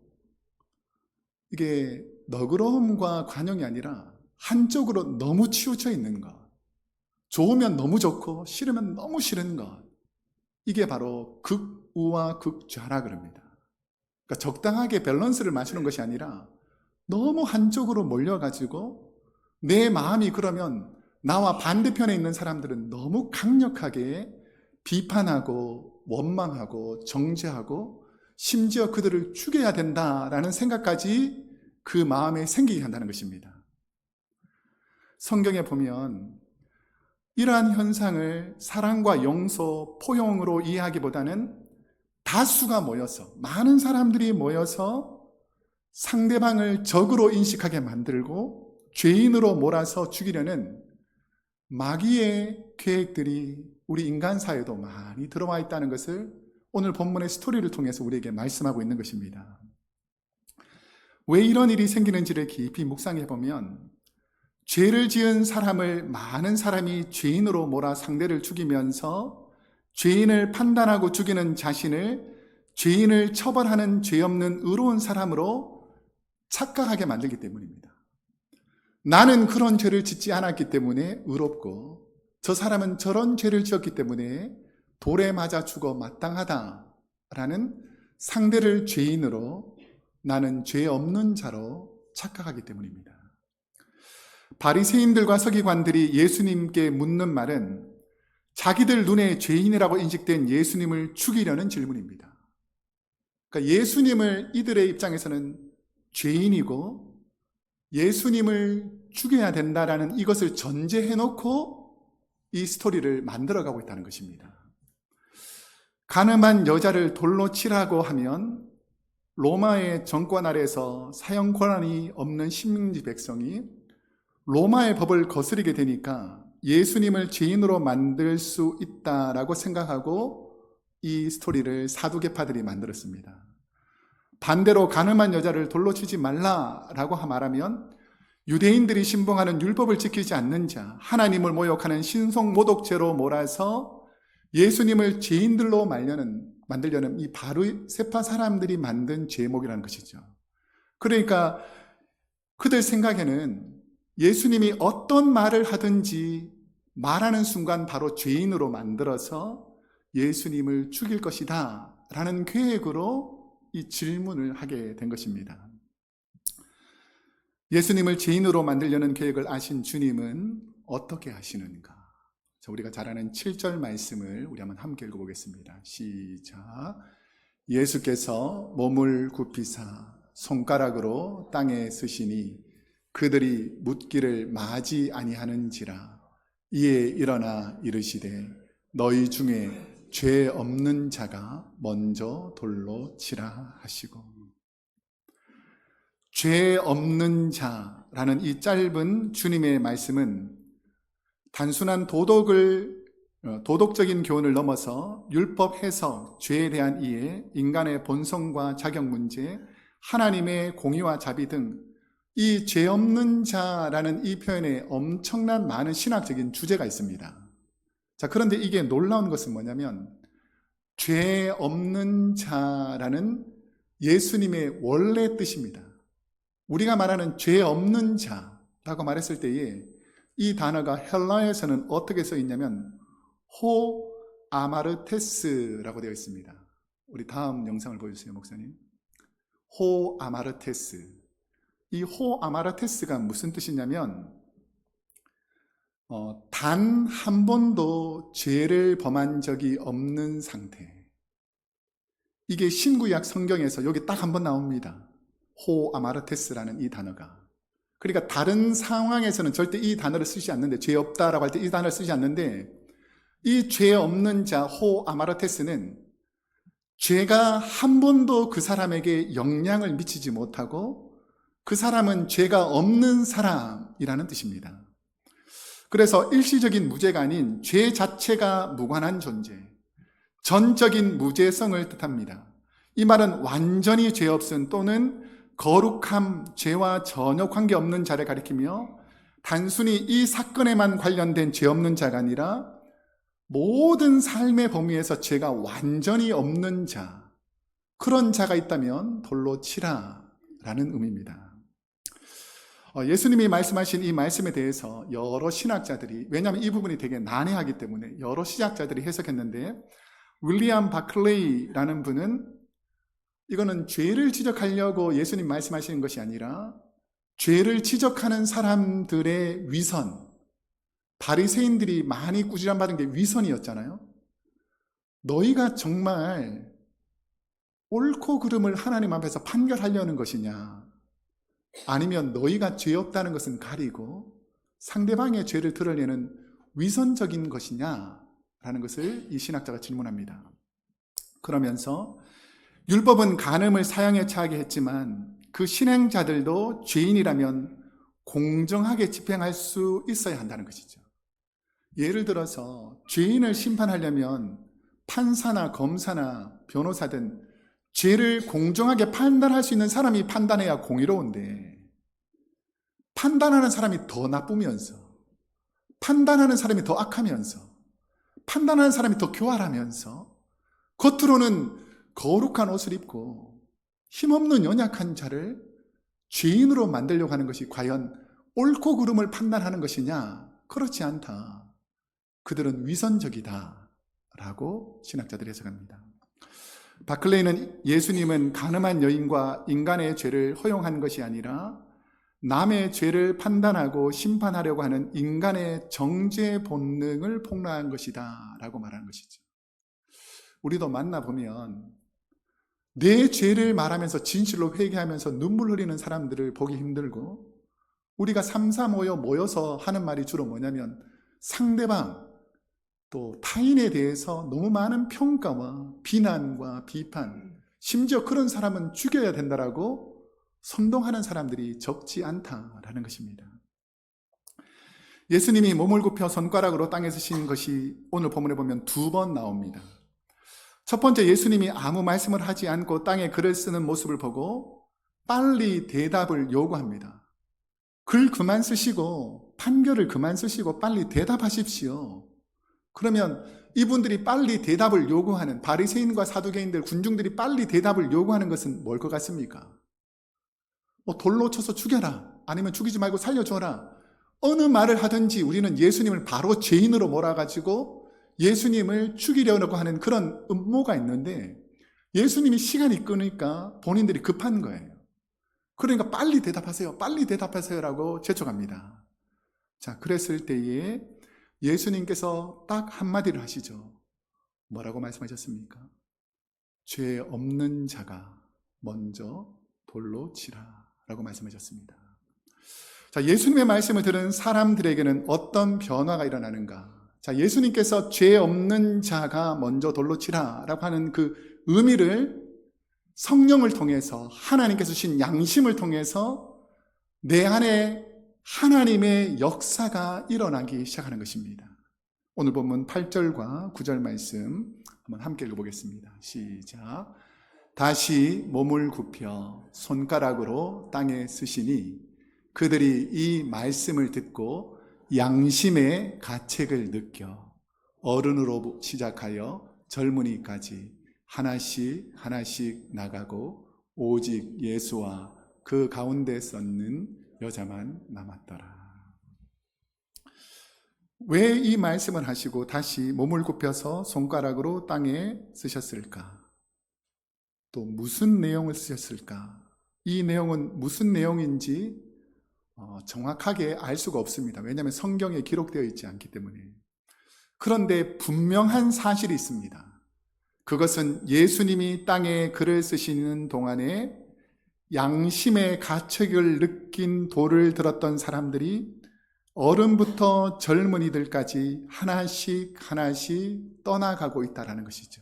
이게 너그러움과 관용이 아니라 한쪽으로 너무 치우쳐 있는 것, 좋으면 너무 좋고 싫으면 너무 싫은 것, 이게 바로 극우와 극좌라 그럽니다. 그러니까 적당하게 밸런스를 맞추는 것이 아니라 너무 한쪽으로 몰려가지고 내 마음이, 그러면 나와 반대편에 있는 사람들은 너무 강력하게 비판하고 원망하고 정죄하고 심지어 그들을 죽여야 된다라는 생각까지 그 마음에 생기게 한다는 것입니다. 성경에 보면 이러한 현상을 사랑과 용서, 포용으로 이해하기보다는 다수가 모여서, 많은 사람들이 모여서 상대방을 적으로 인식하게 만들고 죄인으로 몰아서 죽이려는 마귀의 계획들이 우리 인간 사회에도 많이 들어와 있다는 것을 오늘 본문의 스토리를 통해서 우리에게 말씀하고 있는 것입니다. 왜 이런 일이 생기는지를 깊이 묵상해 보면, 죄를 지은 사람을 많은 사람이 죄인으로 몰아 상대를 죽이면서 죄인을 판단하고 죽이는 자신을 죄인을 처벌하는 죄 없는 의로운 사람으로 착각하게 만들기 때문입니다. 나는 그런 죄를 짓지 않았기 때문에 의롭고, 저 사람은 저런 죄를 지었기 때문에 돌에 맞아 죽어 마땅하다라는 상대를 죄인으로, 나는 죄 없는 자로 착각하기 때문입니다. 바리새인들과 서기관들이 예수님께 묻는 말은 자기들 눈에 죄인이라고 인식된 예수님을 죽이려는 질문입니다. 그러니까 예수님을 이들의 입장에서는 죄인이고 예수님을 죽여야 된다라는 이것을 전제해놓고 이 스토리를 만들어가고 있다는 것입니다. 가늠한 여자를 돌로 치라고 하면 로마의 정권 아래에서 사형 권한이 없는 식민지 백성이 로마의 법을 거스르게 되니까 예수님을 죄인으로 만들 수 있다라고 생각하고 이 스토리를 사두개파들이 만들었습니다. 반대로 가늠한 여자를 돌로 치지 말라라고 말하면 유대인들이 신봉하는 율법을 지키지 않는 자, 하나님을 모욕하는 신성 모독죄로 몰아서 예수님을 죄인들로 만들려는 이 바리새파 사람들이 만든 제목이라는 것이죠. 그러니까 그들 생각에는 예수님이 어떤 말을 하든지 말하는 순간 바로 죄인으로 만들어서 예수님을 죽일 것이다 라는 계획으로 이 질문을 하게 된 것입니다. 예수님을 죄인으로 만들려는 계획을 아신 주님은 어떻게 하시는가? 우리가 잘 아는 7절 말씀을 우리 한번 함께 읽어보겠습니다. 시작. 예수께서 몸을 굽히사 손가락으로 땅에 쓰시니 그들이 묻기를 마지 아니하는지라. 이에 일어나 이르시되 너희 중에 죄 없는 자가 먼저 돌로 치라 하시고, 죄 없는 자라는 이 짧은 주님의 말씀은 단순한 도덕적인 교훈을 넘어서 율법 해석, 죄에 대한 이해, 인간의 본성과 자격 문제, 하나님의 공의와 자비 등 이 죄 없는 자라는 이 표현에 엄청난 많은 신학적인 주제가 있습니다. 자, 그런데 이게 놀라운 것은 뭐냐면 죄 없는 자라는 예수님의 원래 뜻입니다. 우리가 말하는 죄 없는 자라고 말했을 때에 이 단어가 헬라어에서는 어떻게 써 있냐면 호 아마르테스라고 되어 있습니다. 우리 다음 영상을 보여주세요, 목사님. 호 아마르테스. 이 호 아마르테스가 무슨 뜻이냐면 단 한 번도 죄를 범한 적이 없는 상태. 이게 신구약 성경에서 여기 딱 한 번 나옵니다. 호 아마르테스라는 이 단어가. 그러니까 다른 상황에서는 절대 이 단어를 쓰지 않는데, 죄 없다라고 할 때 이 단어를 쓰지 않는데, 이 죄 없는 자 호 아마르테스는 죄가 한 번도 그 사람에게 영향을 미치지 못하고 그 사람은 죄가 없는 사람이라는 뜻입니다. 그래서 일시적인 무죄가 아닌 죄 자체가 무관한 존재, 전적인 무죄성을 뜻합니다. 이 말은 완전히 죄 없음 또는 거룩함, 죄와 전혀 관계없는 자를 가리키며 단순히 이 사건에만 관련된 죄 없는 자가 아니라 모든 삶의 범위에서 죄가 완전히 없는 자, 그런 자가 있다면 돌로 치라 라는 의미입니다. 예수님이 말씀하신 이 말씀에 대해서 여러 신학자들이, 왜냐하면 이 부분이 되게 난해하기 때문에 여러 신학자들이 해석했는데, 윌리엄 바클레이라는 분은 이거는 죄를 지적하려고 예수님 말씀하시는 것이 아니라 죄를 지적하는 사람들의 위선, 바리새인들이 많이 꾸지람받은 게 위선이었잖아요. 너희가 정말 옳고 그름을 하나님 앞에서 판결하려는 것이냐, 아니면 너희가 죄 없다는 것은 가리고 상대방의 죄를 드러내는 위선적인 것이냐라는 것을 이 신학자가 질문합니다. 그러면서 율법은 간음을 사형에 처하게 했지만 그 실행자들도 죄인이라면 공정하게 집행할 수 있어야 한다는 것이죠. 예를 들어서 죄인을 심판하려면 판사나 검사나 변호사든 죄를 공정하게 판단할 수 있는 사람이 판단해야 공의로운데, 판단하는 사람이 더 나쁘면서, 판단하는 사람이 더 악하면서, 판단하는 사람이 더 교활하면서, 겉으로는 거룩한 옷을 입고 힘없는 연약한 자를 죄인으로 만들려고 하는 것이 과연 옳고 그름을 판단하는 것이냐? 그렇지 않다. 그들은 위선적이다 라고 신학자들이 해석합니다. 바클레이는 예수님은 간음한 여인과 인간의 죄를 허용한 것이 아니라 남의 죄를 판단하고 심판하려고 하는 인간의 정죄 본능을 폭로한 것이다 라고 말하는 것이죠. 우리도 만나보면 내 죄를 말하면서 진실로 회개하면서 눈물 흘리는 사람들을 보기 힘들고, 우리가 모여서 하는 말이 주로 뭐냐면 상대방 또 타인에 대해서 너무 많은 평가와 비난과 비판, 심지어 그런 사람은 죽여야 된다라고 선동하는 사람들이 적지 않다라는 것입니다. 예수님이 몸을 굽혀 손가락으로 땅에 쓰신 것이 오늘 본문에 보면 2번 나옵니다. 첫 번째, 예수님이 아무 말씀을 하지 않고 땅에 글을 쓰는 모습을 보고 빨리 대답을 요구합니다. 글 그만 쓰시고 판결을 그만 쓰시고 빨리 대답하십시오. 그러면 이분들이 빨리 대답을 요구하는, 바리새인과 사두개인들, 군중들이 빨리 대답을 요구하는 것은 뭘 것 같습니까? 돌로 쳐서 죽여라, 아니면 죽이지 말고 살려줘라, 어느 말을 하든지 우리는 예수님을 바로 죄인으로 몰아가지고 예수님을 죽이려고 하는 그런 음모가 있는데, 예수님이 시간이 끄니까 본인들이 급한 거예요. 그러니까 빨리 대답하세요라고 재촉합니다. 자, 그랬을 때에 예수님께서 딱 한마디를 하시죠. 뭐라고 말씀하셨습니까? 죄 없는 자가 먼저 돌로 치라 라고 말씀하셨습니다. 자, 예수님의 말씀을 들은 사람들에게는 어떤 변화가 일어나는가? 자, 예수님께서 죄 없는 자가 먼저 돌로 치라 라고 하는 그 의미를 성령을 통해서, 하나님께서 주신 양심을 통해서 내 안에 하나님의 역사가 일어나기 시작하는 것입니다. 오늘 본문 8절과 9절 말씀 한번 함께 읽어보겠습니다. 시작. 다시 몸을 굽혀 손가락으로 땅에 쓰시니 그들이 이 말씀을 듣고 양심의 가책을 느껴 어른으로 시작하여 젊은이까지 하나씩 나가고 오직 예수와 그 가운데 섰는 여자만 남았더라. 왜 이 말씀을 하시고 다시 몸을 굽혀서 손가락으로 땅에 쓰셨을까? 또 무슨 내용을 쓰셨을까? 이 내용은 무슨 내용인지 정확하게 알 수가 없습니다. 왜냐하면 성경에 기록되어 있지 않기 때문에. 그런데 분명한 사실이 있습니다. 그것은 예수님이 땅에 글을 쓰시는 동안에 양심의 가책을 느낀 도를 들었던 사람들이 어른부터 젊은이들까지 하나씩 떠나가고 있다는 것이죠.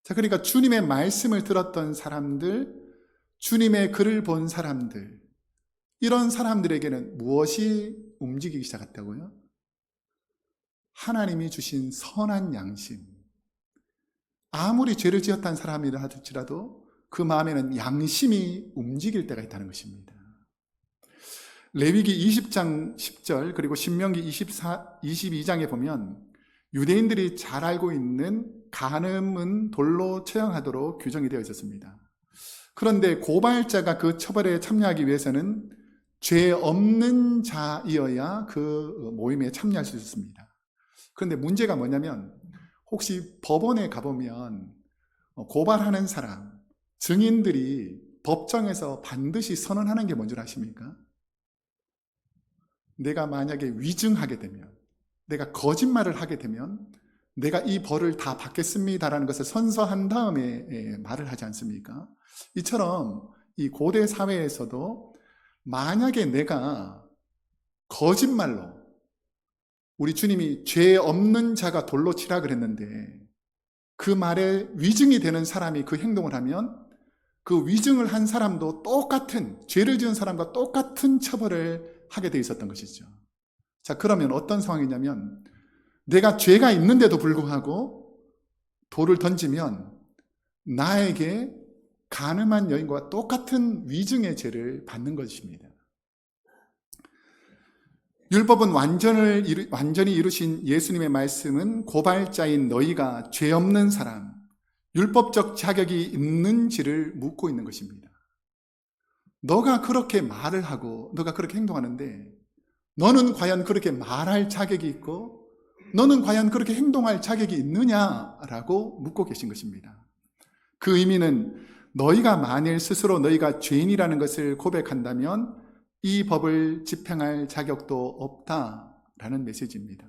자, 그러니까 주님의 말씀을 들었던 사람들, 주님의 글을 본 사람들, 이런 사람들에게는 무엇이 움직이기 시작했다고요? 하나님이 주신 선한 양심. 아무리 죄를 지었다는 사람이라 할지라도 그 마음에는 양심이 움직일 때가 있다는 것입니다. 레위기 20장 10절 그리고 신명기 22장에 보면 유대인들이 잘 알고 있는 간음은 돌로 처형하도록 규정이 되어 있었습니다. 그런데 고발자가 그 처벌에 참여하기 위해서는 죄 없는 자이어야 그 모임에 참여할 수 있었습니다. 그런데 문제가 뭐냐면, 혹시 법원에 가보면 고발하는 사람, 증인들이 법정에서 반드시 선언하는 게 뭔지 아십니까? 내가 만약에 위증하게 되면, 내가 거짓말을 하게 되면 내가 이 벌을 다 받겠습니다라는 것을 선서한 다음에 말을 하지 않습니까? 이처럼 이 고대 사회에서도 만약에 내가 거짓말로, 우리 주님이 죄 없는 자가 돌로 치라 그랬는데 그 말에 위증이 되는 사람이 그 행동을 하면 그 위증을 한 사람도 똑같은, 죄를 지은 사람과 똑같은 처벌을 하게 돼 있었던 것이죠. 자, 그러면 어떤 상황이냐면, 내가 죄가 있는데도 불구하고 돌을 던지면 나에게 간음한 여인과 똑같은 위증의 죄를 받는 것입니다. 율법은 완전히 이루신 예수님의 말씀은 고발자인 너희가 죄 없는 사람, 율법적 자격이 있는지를 묻고 있는 것입니다. 너가 그렇게 말을 하고 너가 그렇게 행동하는데 너는 과연 그렇게 말할 자격이 있고 너는 과연 그렇게 행동할 자격이 있느냐라고 묻고 계신 것입니다. 그 의미는 너희가 만일 스스로 너희가 죄인이라는 것을 고백한다면 이 법을 집행할 자격도 없다라는 메시지입니다.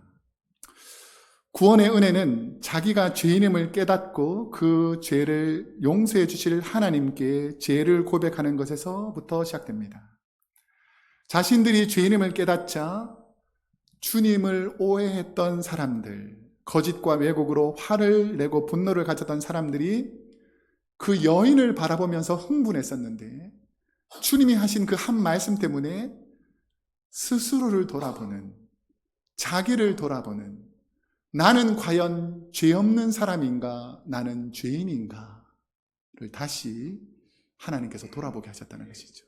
구원의 은혜는 자기가 죄인임을 깨닫고 그 죄를 용서해 주실 하나님께 죄를 고백하는 것에서부터 시작됩니다. 자신들이 죄인임을 깨닫자 주님을 오해했던 사람들, 거짓과 왜곡으로 화를 내고 분노를 가졌던 사람들이 그 여인을 바라보면서 흥분했었는데 주님이 하신 그 한 말씀 때문에 스스로를 돌아보는, 자기를 돌아보는, 나는 과연 죄 없는 사람인가, 나는 죄인인가를 다시 하나님께서 돌아보게 하셨다는 것이죠.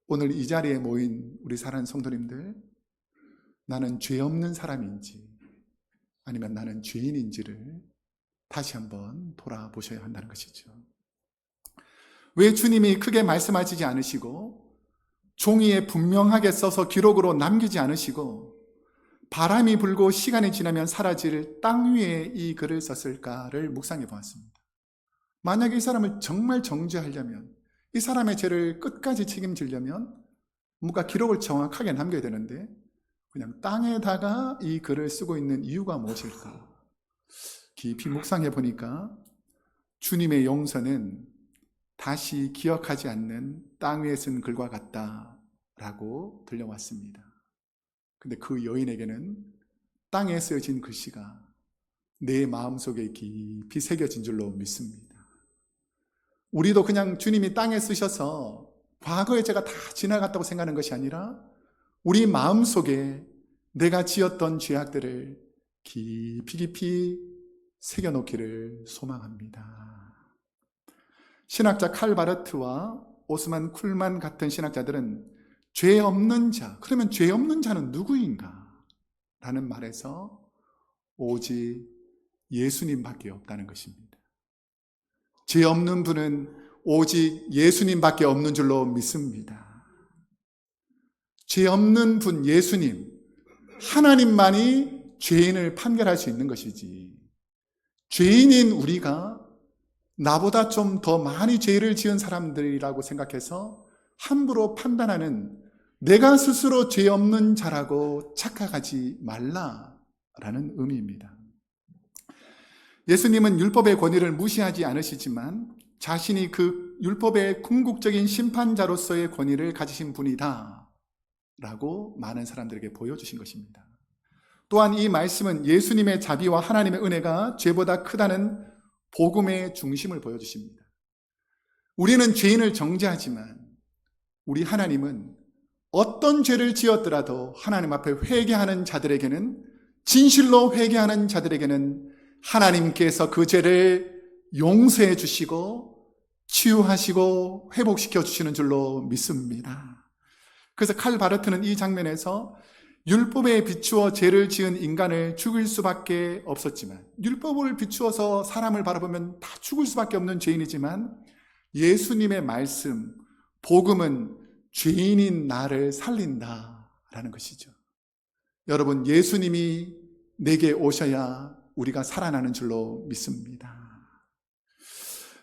오늘 이 자리에 모인 우리 사랑하는 성도님들, 나는 죄 없는 사람인지 아니면 나는 죄인인지를 다시 한번 돌아보셔야 한다는 것이죠. 왜 주님이 크게 말씀하시지 않으시고 종이에 분명하게 써서 기록으로 남기지 않으시고 바람이 불고 시간이 지나면 사라질 땅 위에 이 글을 썼을까를 묵상해 보았습니다. 만약에 이 사람을 정말 정죄하려면, 이 사람의 죄를 끝까지 책임지려면 뭔가 기록을 정확하게 남겨야 되는데 그냥 땅에다가 이 글을 쓰고 있는 이유가 무엇일까? 깊이 묵상해 보니까 주님의 용서는 다시 기억하지 않는 땅 위에 쓴 글과 같다라고 들려왔습니다. 근데 그 여인에게는 땅에 쓰여진 글씨가 내 마음속에 깊이 새겨진 줄로 믿습니다. 우리도 그냥 주님이 땅에 쓰셔서 과거의 죄가 다 지나갔다고 생각하는 것이 아니라 우리 마음속에 내가 지었던 죄악들을 깊이 새겨놓기를 소망합니다. 신학자 칼 바르트와 오스만 쿨만 같은 신학자들은 죄 없는 자, 그러면 죄 없는 자는 누구인가? 라는 말에서 오직 예수님밖에 없다는 것입니다. 죄 없는 분은 오직 예수님밖에 없는 줄로 믿습니다. 죄 없는 분 예수님, 하나님만이 죄인을 판결할 수 있는 것이지, 죄인인 우리가 나보다 좀 더 많이 죄를 지은 사람들이라고 생각해서 함부로 판단하는, 내가 스스로 죄 없는 자라고 착각하지 말라라는 의미입니다. 예수님은 율법의 권위를 무시하지 않으시지만 자신이 그 율법의 궁극적인 심판자로서의 권위를 가지신 분이다 라고 많은 사람들에게 보여주신 것입니다. 또한 이 말씀은 예수님의 자비와 하나님의 은혜가 죄보다 크다는 복음의 중심을 보여주십니다. 우리는 죄인을 정죄하지만 우리 하나님은 어떤 죄를 지었더라도 하나님 앞에 회개하는 자들에게는, 진실로 회개하는 자들에게는 하나님께서 그 죄를 용서해 주시고 치유하시고 회복시켜 주시는 줄로 믿습니다. 그래서 칼 바르트는 이 장면에서 율법에 비추어 죄를 지은 인간을 죽일 수밖에 없었지만, 율법을 비추어서 사람을 바라보면 다 죽을 수밖에 없는 죄인이지만 예수님의 말씀, 복음은 죄인인 나를 살린다라는 것이죠. 여러분, 예수님이 내게 오셔야 우리가 살아나는 줄로 믿습니다.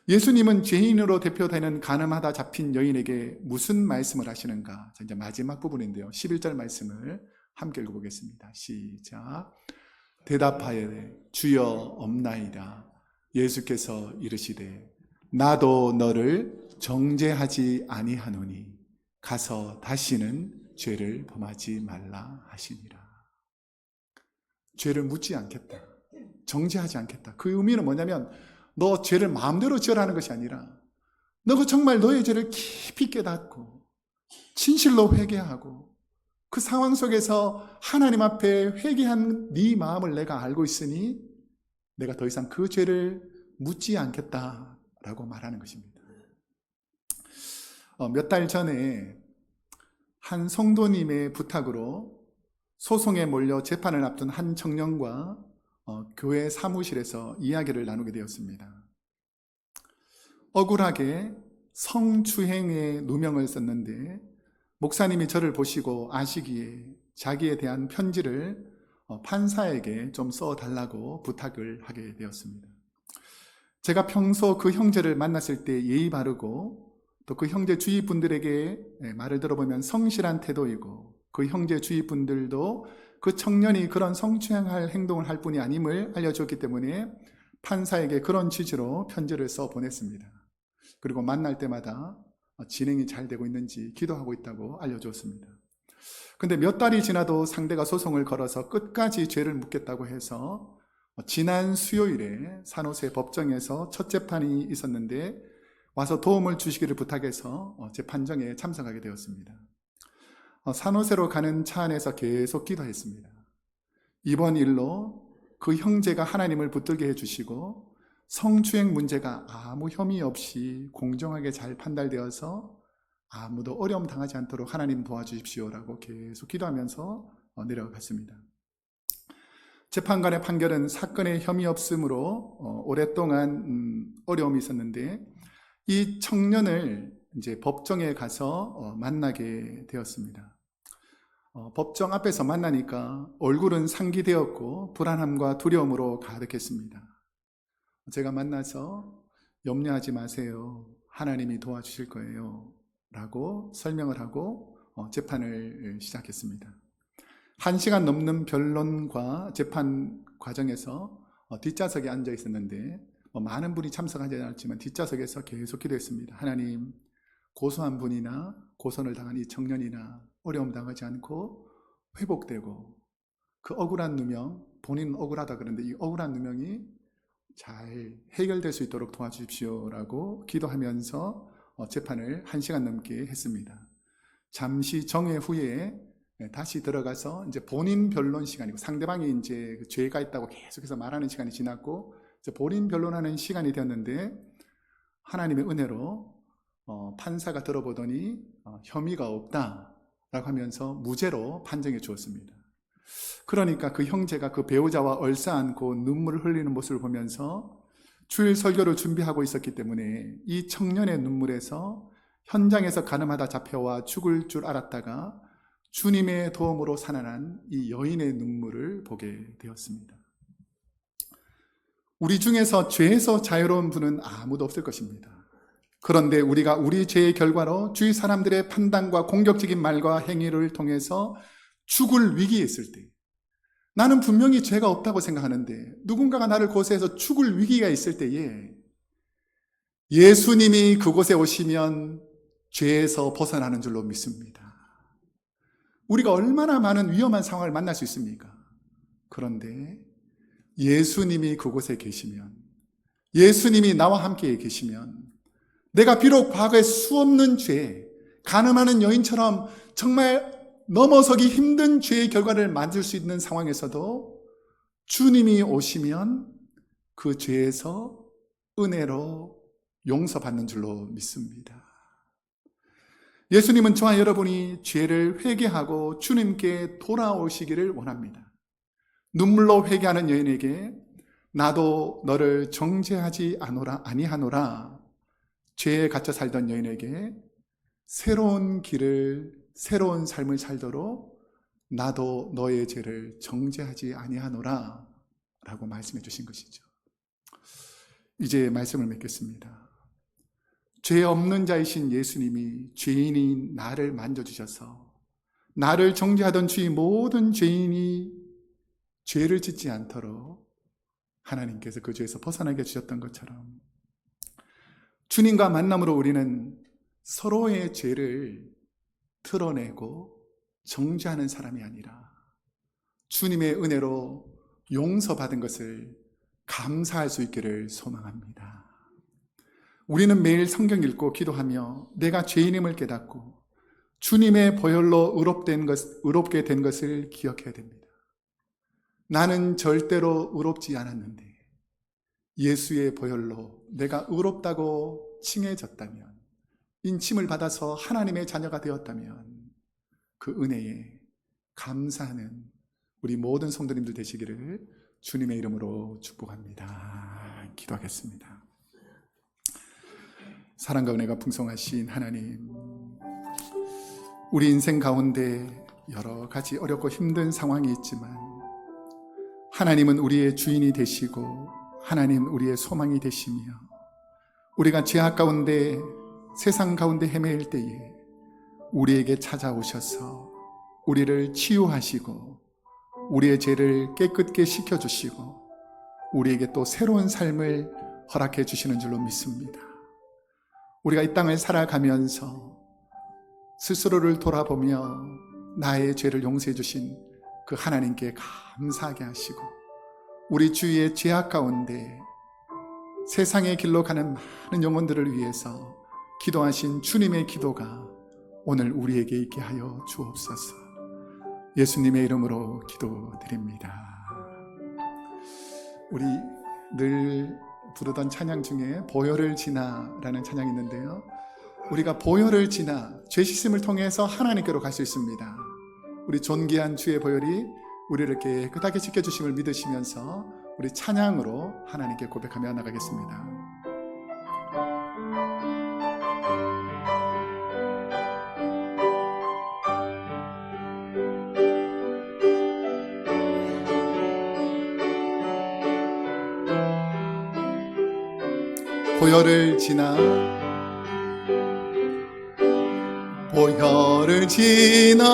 예수님은 죄인으로 대표되는 가늠하다 잡힌 여인에게 무슨 말씀을 하시는가? 이제 마지막 부분인데요. 11절 말씀을 함께 읽어보겠습니다. 시작. 대답하여 주여 없나이다. 예수께서 이르시되 나도 너를 정죄하지 아니하노니 가서 다시는 죄를 범하지 말라 하시니라. 죄를 묻지 않겠다. 정죄하지 않겠다. 그 의미는 뭐냐면 너 죄를 마음대로 지으라는 것이 아니라 너가 정말 너의 죄를 깊이 깨닫고 진실로 회개하고 그 상황 속에서 하나님 앞에 회개한 네 마음을 내가 알고 있으니 내가 더 이상 그 죄를 묻지 않겠다라고 말하는 것입니다. 몇 달 전에 한 성도님의 부탁으로 소송에 몰려 재판을 앞둔 한 청년과 교회 사무실에서 이야기를 나누게 되었습니다. 억울하게 성추행의 누명을 썼는데 목사님이 저를 보시고 아시기에 자기에 대한 편지를 판사에게 좀 써달라고 부탁을 하게 되었습니다. 제가 평소 그 형제를 만났을 때 예의 바르고 또 그 형제 주위 분들에게 말을 들어보면 성실한 태도이고 그 형제 주위 분들도 그 청년이 그런 성추행할 행동을 할 뿐이 아님을 알려줬기 때문에 판사에게 그런 취지로 편지를 써 보냈습니다. 그리고 만날 때마다 진행이 잘 되고 있는지 기도하고 있다고 알려줬습니다. 근데 몇 달이 지나도 상대가 소송을 걸어서 끝까지 죄를 묻겠다고 해서 지난 수요일에 산호세 법정에서 첫 재판이 있었는데 와서 도움을 주시기를 부탁해서 재판정에 참석하게 되었습니다. 산호세로 가는 차 안에서 계속 기도했습니다. 이번 일로 그 형제가 하나님을 붙들게 해주시고 성추행 문제가 아무 혐의 없이 공정하게 잘 판단되어서 아무도 어려움 당하지 않도록 하나님 도와주십시오라고 계속 기도하면서 내려갔습니다. 재판관의 판결은 사건에 혐의 없음으로 오랫동안 어려움이 있었는데 이 청년을 이제 법정에 가서 만나게 되었습니다. 법정 앞에서 만나니까 얼굴은 상기되었고 불안함과 두려움으로 가득했습니다. 제가 만나서 염려하지 마세요. 하나님이 도와주실 거예요. 라고 설명을 하고 재판을 시작했습니다. 1시간 넘는 변론과 재판 과정에서 뒷좌석에 앉아 있었는데 많은 분이 참석하지 않았지만 뒷좌석에서 계속 기도했습니다. 하나님, 고소한 분이나 고선을 당한 이 청년이나 어려움 당하지 않고 회복되고 그 억울한 누명, 본인은 억울하다 그러는데 이 억울한 누명이 잘 해결될 수 있도록 도와주십시오라고 기도하면서 재판을 1시간 넘게 했습니다. 잠시 정회 후에 다시 들어가서 이제 본인 변론 시간이고 상대방이 이제 죄가 있다고 계속해서 말하는 시간이 지났고 이제 본인 변론하는 시간이 되었는데 하나님의 은혜로 판사가 들어보더니 혐의가 없다라고 하면서 무죄로 판정해 주었습니다. 그러니까 그 형제가 그 배우자와 얼싸안고 눈물을 흘리는 모습을 보면서 주일 설교를 준비하고 있었기 때문에 이 청년의 눈물에서 현장에서 가늠하다 잡혀와 죽을 줄 알았다가 주님의 도움으로 살아난 이 여인의 눈물을 보게 되었습니다. 우리 중에서 죄에서 자유로운 분은 아무도 없을 것입니다. 그런데 우리가 우리 죄의 결과로 주위 사람들의 판단과 공격적인 말과 행위를 통해서 죽을 위기에 있을 때 나는 분명히 죄가 없다고 생각하는데 누군가가 나를 고소해서 죽을 위기가 있을 때에 예수님이 그곳에 오시면 죄에서 벗어나는 줄로 믿습니다. 우리가 얼마나 많은 위험한 상황을 만날 수 있습니까? 그런데 예수님이 그곳에 계시면, 예수님이 나와 함께 계시면 내가 비록 과거에 수없는 죄, 간음하는 여인처럼 정말 넘어서기 힘든 죄의 결과를 맞을 수 있는 상황에서도 주님이 오시면 그 죄에서 은혜로 용서받는 줄로 믿습니다. 예수님은 저와 여러분이 죄를 회개하고 주님께 돌아오시기를 원합니다. 눈물로 회개하는 여인에게 나도 너를 정죄하지 아니하노라, 죄에 갇혀 살던 여인에게 새로운 길을, 새로운 삶을 살도록 나도 너의 죄를 정죄하지 아니하노라 라고 말씀해 주신 것이죠. 이제 말씀을 맺겠습니다. 죄 없는 자이신 예수님이 죄인인 나를 만져주셔서 나를 정죄하던 주의 모든 죄인이 죄를 짓지 않도록 하나님께서 그 죄에서 벗어나게 해주셨던 것처럼 주님과 만남으로 우리는 서로의 죄를 드러내고 정죄하는 사람이 아니라 주님의 은혜로 용서받은 것을 감사할 수 있기를 소망합니다. 우리는 매일 성경 읽고 기도하며 내가 죄인임을 깨닫고 주님의 보혈로 의롭게 된 것을 기억해야 됩니다. 나는 절대로 의롭지 않았는데 예수의 보혈로 내가 의롭다고 칭해졌다면, 인침을 받아서 하나님의 자녀가 되었다면 그 은혜에 감사하는 우리 모든 성도님들 되시기를 주님의 이름으로 축복합니다. 기도하겠습니다. 사랑과 은혜가 풍성하신 하나님, 우리 인생 가운데 여러 가지 어렵고 힘든 상황이 있지만 하나님은 우리의 주인이 되시고 하나님 우리의 소망이 되시며 우리가 죄악 가운데 세상 가운데 헤매일 때에 우리에게 찾아오셔서 우리를 치유하시고 우리의 죄를 깨끗게 씻겨주시고 우리에게 또 새로운 삶을 허락해 주시는 줄로 믿습니다. 우리가 이 땅을 살아가면서 스스로를 돌아보며 나의 죄를 용서해 주신 그 하나님께 감사하게 하시고 우리 주위의 죄악 가운데 세상의 길로 가는 많은 영혼들을 위해서 기도하신 주님의 기도가 오늘 우리에게 있게 하여 주옵소서. 예수님의 이름으로 기도드립니다. 우리 늘 부르던 찬양 중에 보혈을 지나라는 찬양이 있는데요, 우리가 보혈을 지나 죄 씻음을 통해서 하나님께로 갈 수 있습니다. 우리 존귀한 주의 보혈이 우리를 깨끗하게 지켜주심을 믿으시면서 우리 찬양으로 하나님께 고백하며 나가겠습니다. 보혈을 지나 보혈을 지나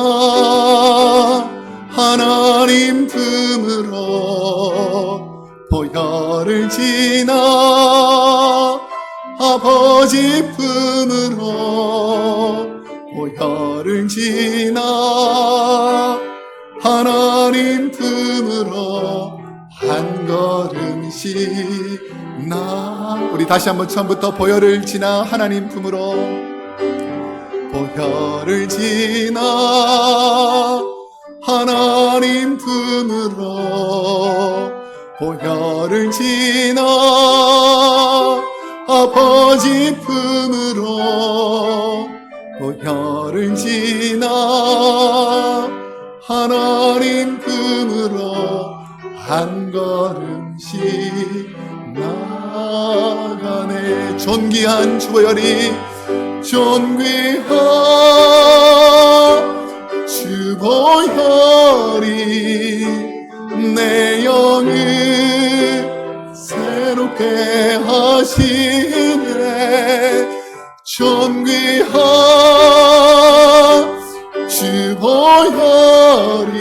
하나님 품으로 보혈을 지나 아버지 품으로 보혈을 지나 하나님 품으로 한 걸음씩 우리 다시 한번 처음부터 보혈을 지나 하나님 품으로 보혈을 지나 하나님 품으로 보혈을 지나 아버지 품으로 보혈을 지나 하나님 품으로 한 걸음씩 나가네. 존귀한 주 보혈이 존귀한 주 보혈이 내 영을 새롭게 하시네. 존귀한 주 보혈이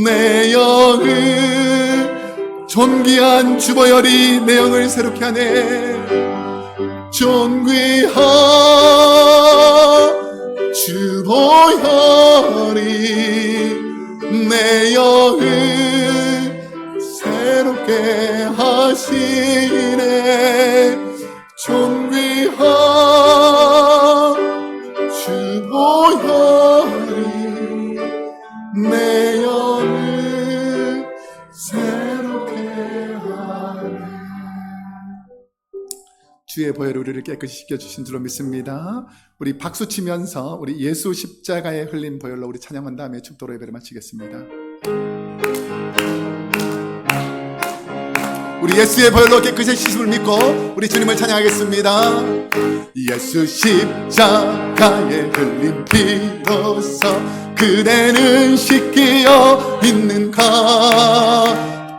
내 영을 존귀한 주 보혈이 내 영을 새롭게 하네. 존귀한 주 보혈이 내 영을 새롭게 하시네. 존귀한 주 보혈이 내 영을 새롭게 하네. 주의 보혈 우리를 깨끗이 씻겨주신 줄로 믿습니다. 우리 박수 치면서 우리 예수 십자가에 흘린 보혈로 우리 찬양한 다음에 축도로 예배를 마치겠습니다. 우리 예수의 보혈로 깨끗이 씻음을 믿고 우리 주님을 찬양하겠습니다. 예수 십자가에 흘린 피로써 그대는 씻기어 있는가.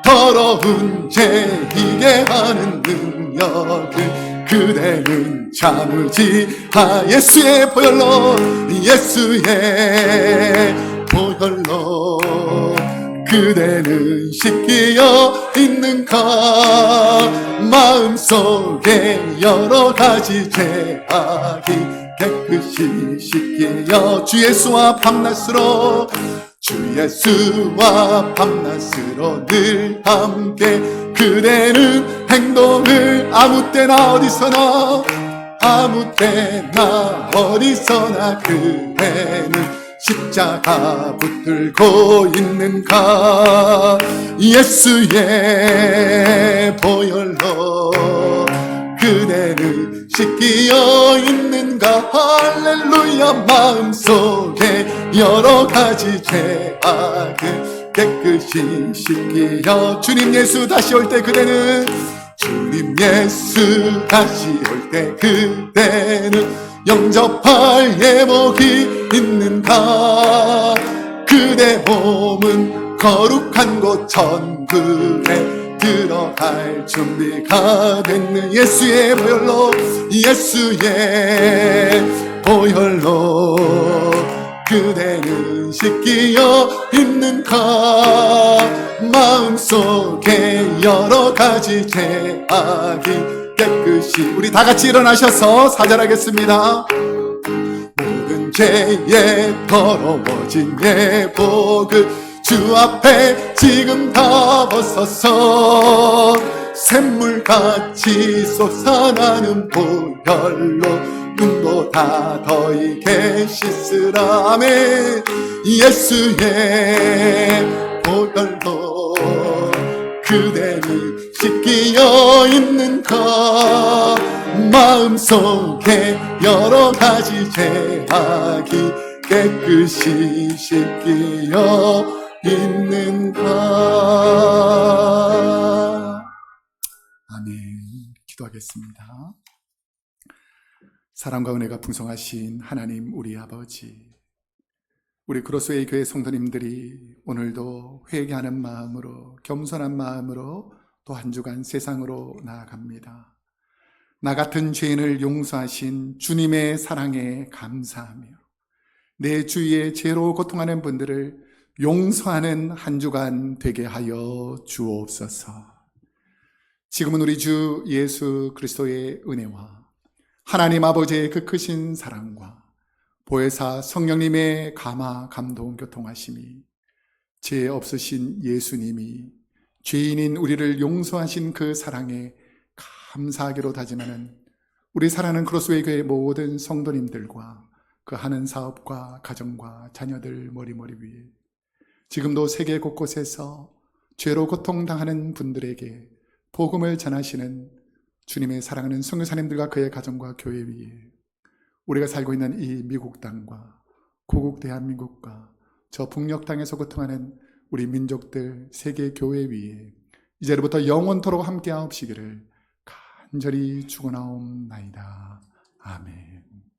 더러운 죄 이게 하는 능력을 그대는 참으지. 예수의 보혈로 예수의 보혈로 그대는 씻기어 있는가. 마음속에 여러 가지 죄악이 깨끗이 씻기어 주 예수와 밤낮으로 주 예수와 밤낮으로 늘 함께 그대는 행동을 아무 때나 어디서나 그대는 십자가 붙들고 있는가. 예수의 보혈로 그대는 씻기어 있는가. 할렐루야. 마음속에 여러 가지 죄악을 깨끗이 씻기어 주님 예수 다시 올 때 그대는 주님 예수 다시 올 때 그대는 영접할 예복이 있는가. 그대 몸은 거룩한 곳 천국에 들어 들어갈 준비가 됐는 예수의 보혈로, 예수의 보혈로 그대는 씻기어 있는가. 마음속에 여러 가지 죄악이 깨끗이, 우리 다 같이 일어나셔서 사절하겠습니다. 모든 죄에 더러워진 예복을 주 앞에 지금 다 벗어서 샘물같이 솟아나는 보혈로 눈도 다 더이게 씻으라. 아멘. 예수의 보혈로 그대는 씻기어 있는가. 마음속에 여러 가지 죄악이 깨끗이 씻기어 있는가. 아멘. 기도하겠습니다. 사랑과 은혜가 풍성하신 하나님 우리 아버지, 우리 그로스웨이 교회 성도님들이 오늘도 회개하는 마음으로, 겸손한 마음으로 또 한 주간 세상으로 나아갑니다. 나 같은 죄인을 용서하신 주님의 사랑에 감사하며 내 주위에 죄로 고통하는 분들을 용서하는 한 주간 되게 하여 주옵소서. 지금은 우리 주 예수 그리스도의 은혜와 하나님 아버지의 그 크신 사랑과 보혜사 성령님의 감화 감동 교통하심이, 죄 없으신 예수님이 죄인인 우리를 용서하신 그 사랑에 감사하기로 다짐하는 우리 사랑하는 크로스웨이 교회 모든 성도님들과 그 하는 사업과 가정과 자녀들 머리머리 위에 지금도 세계 곳곳에서 죄로 고통당하는 분들에게 복음을 전하시는 주님의 사랑하는 선교사님들과 그의 가정과 교회 위에 우리가 살고 있는 이 미국 땅과 고국 대한민국과 저 북녘 땅에서 고통하는 우리 민족들 세계 교회 위에 이제부터 영원토록 함께하옵시기를 간절히 축원하옵나이다. 아멘.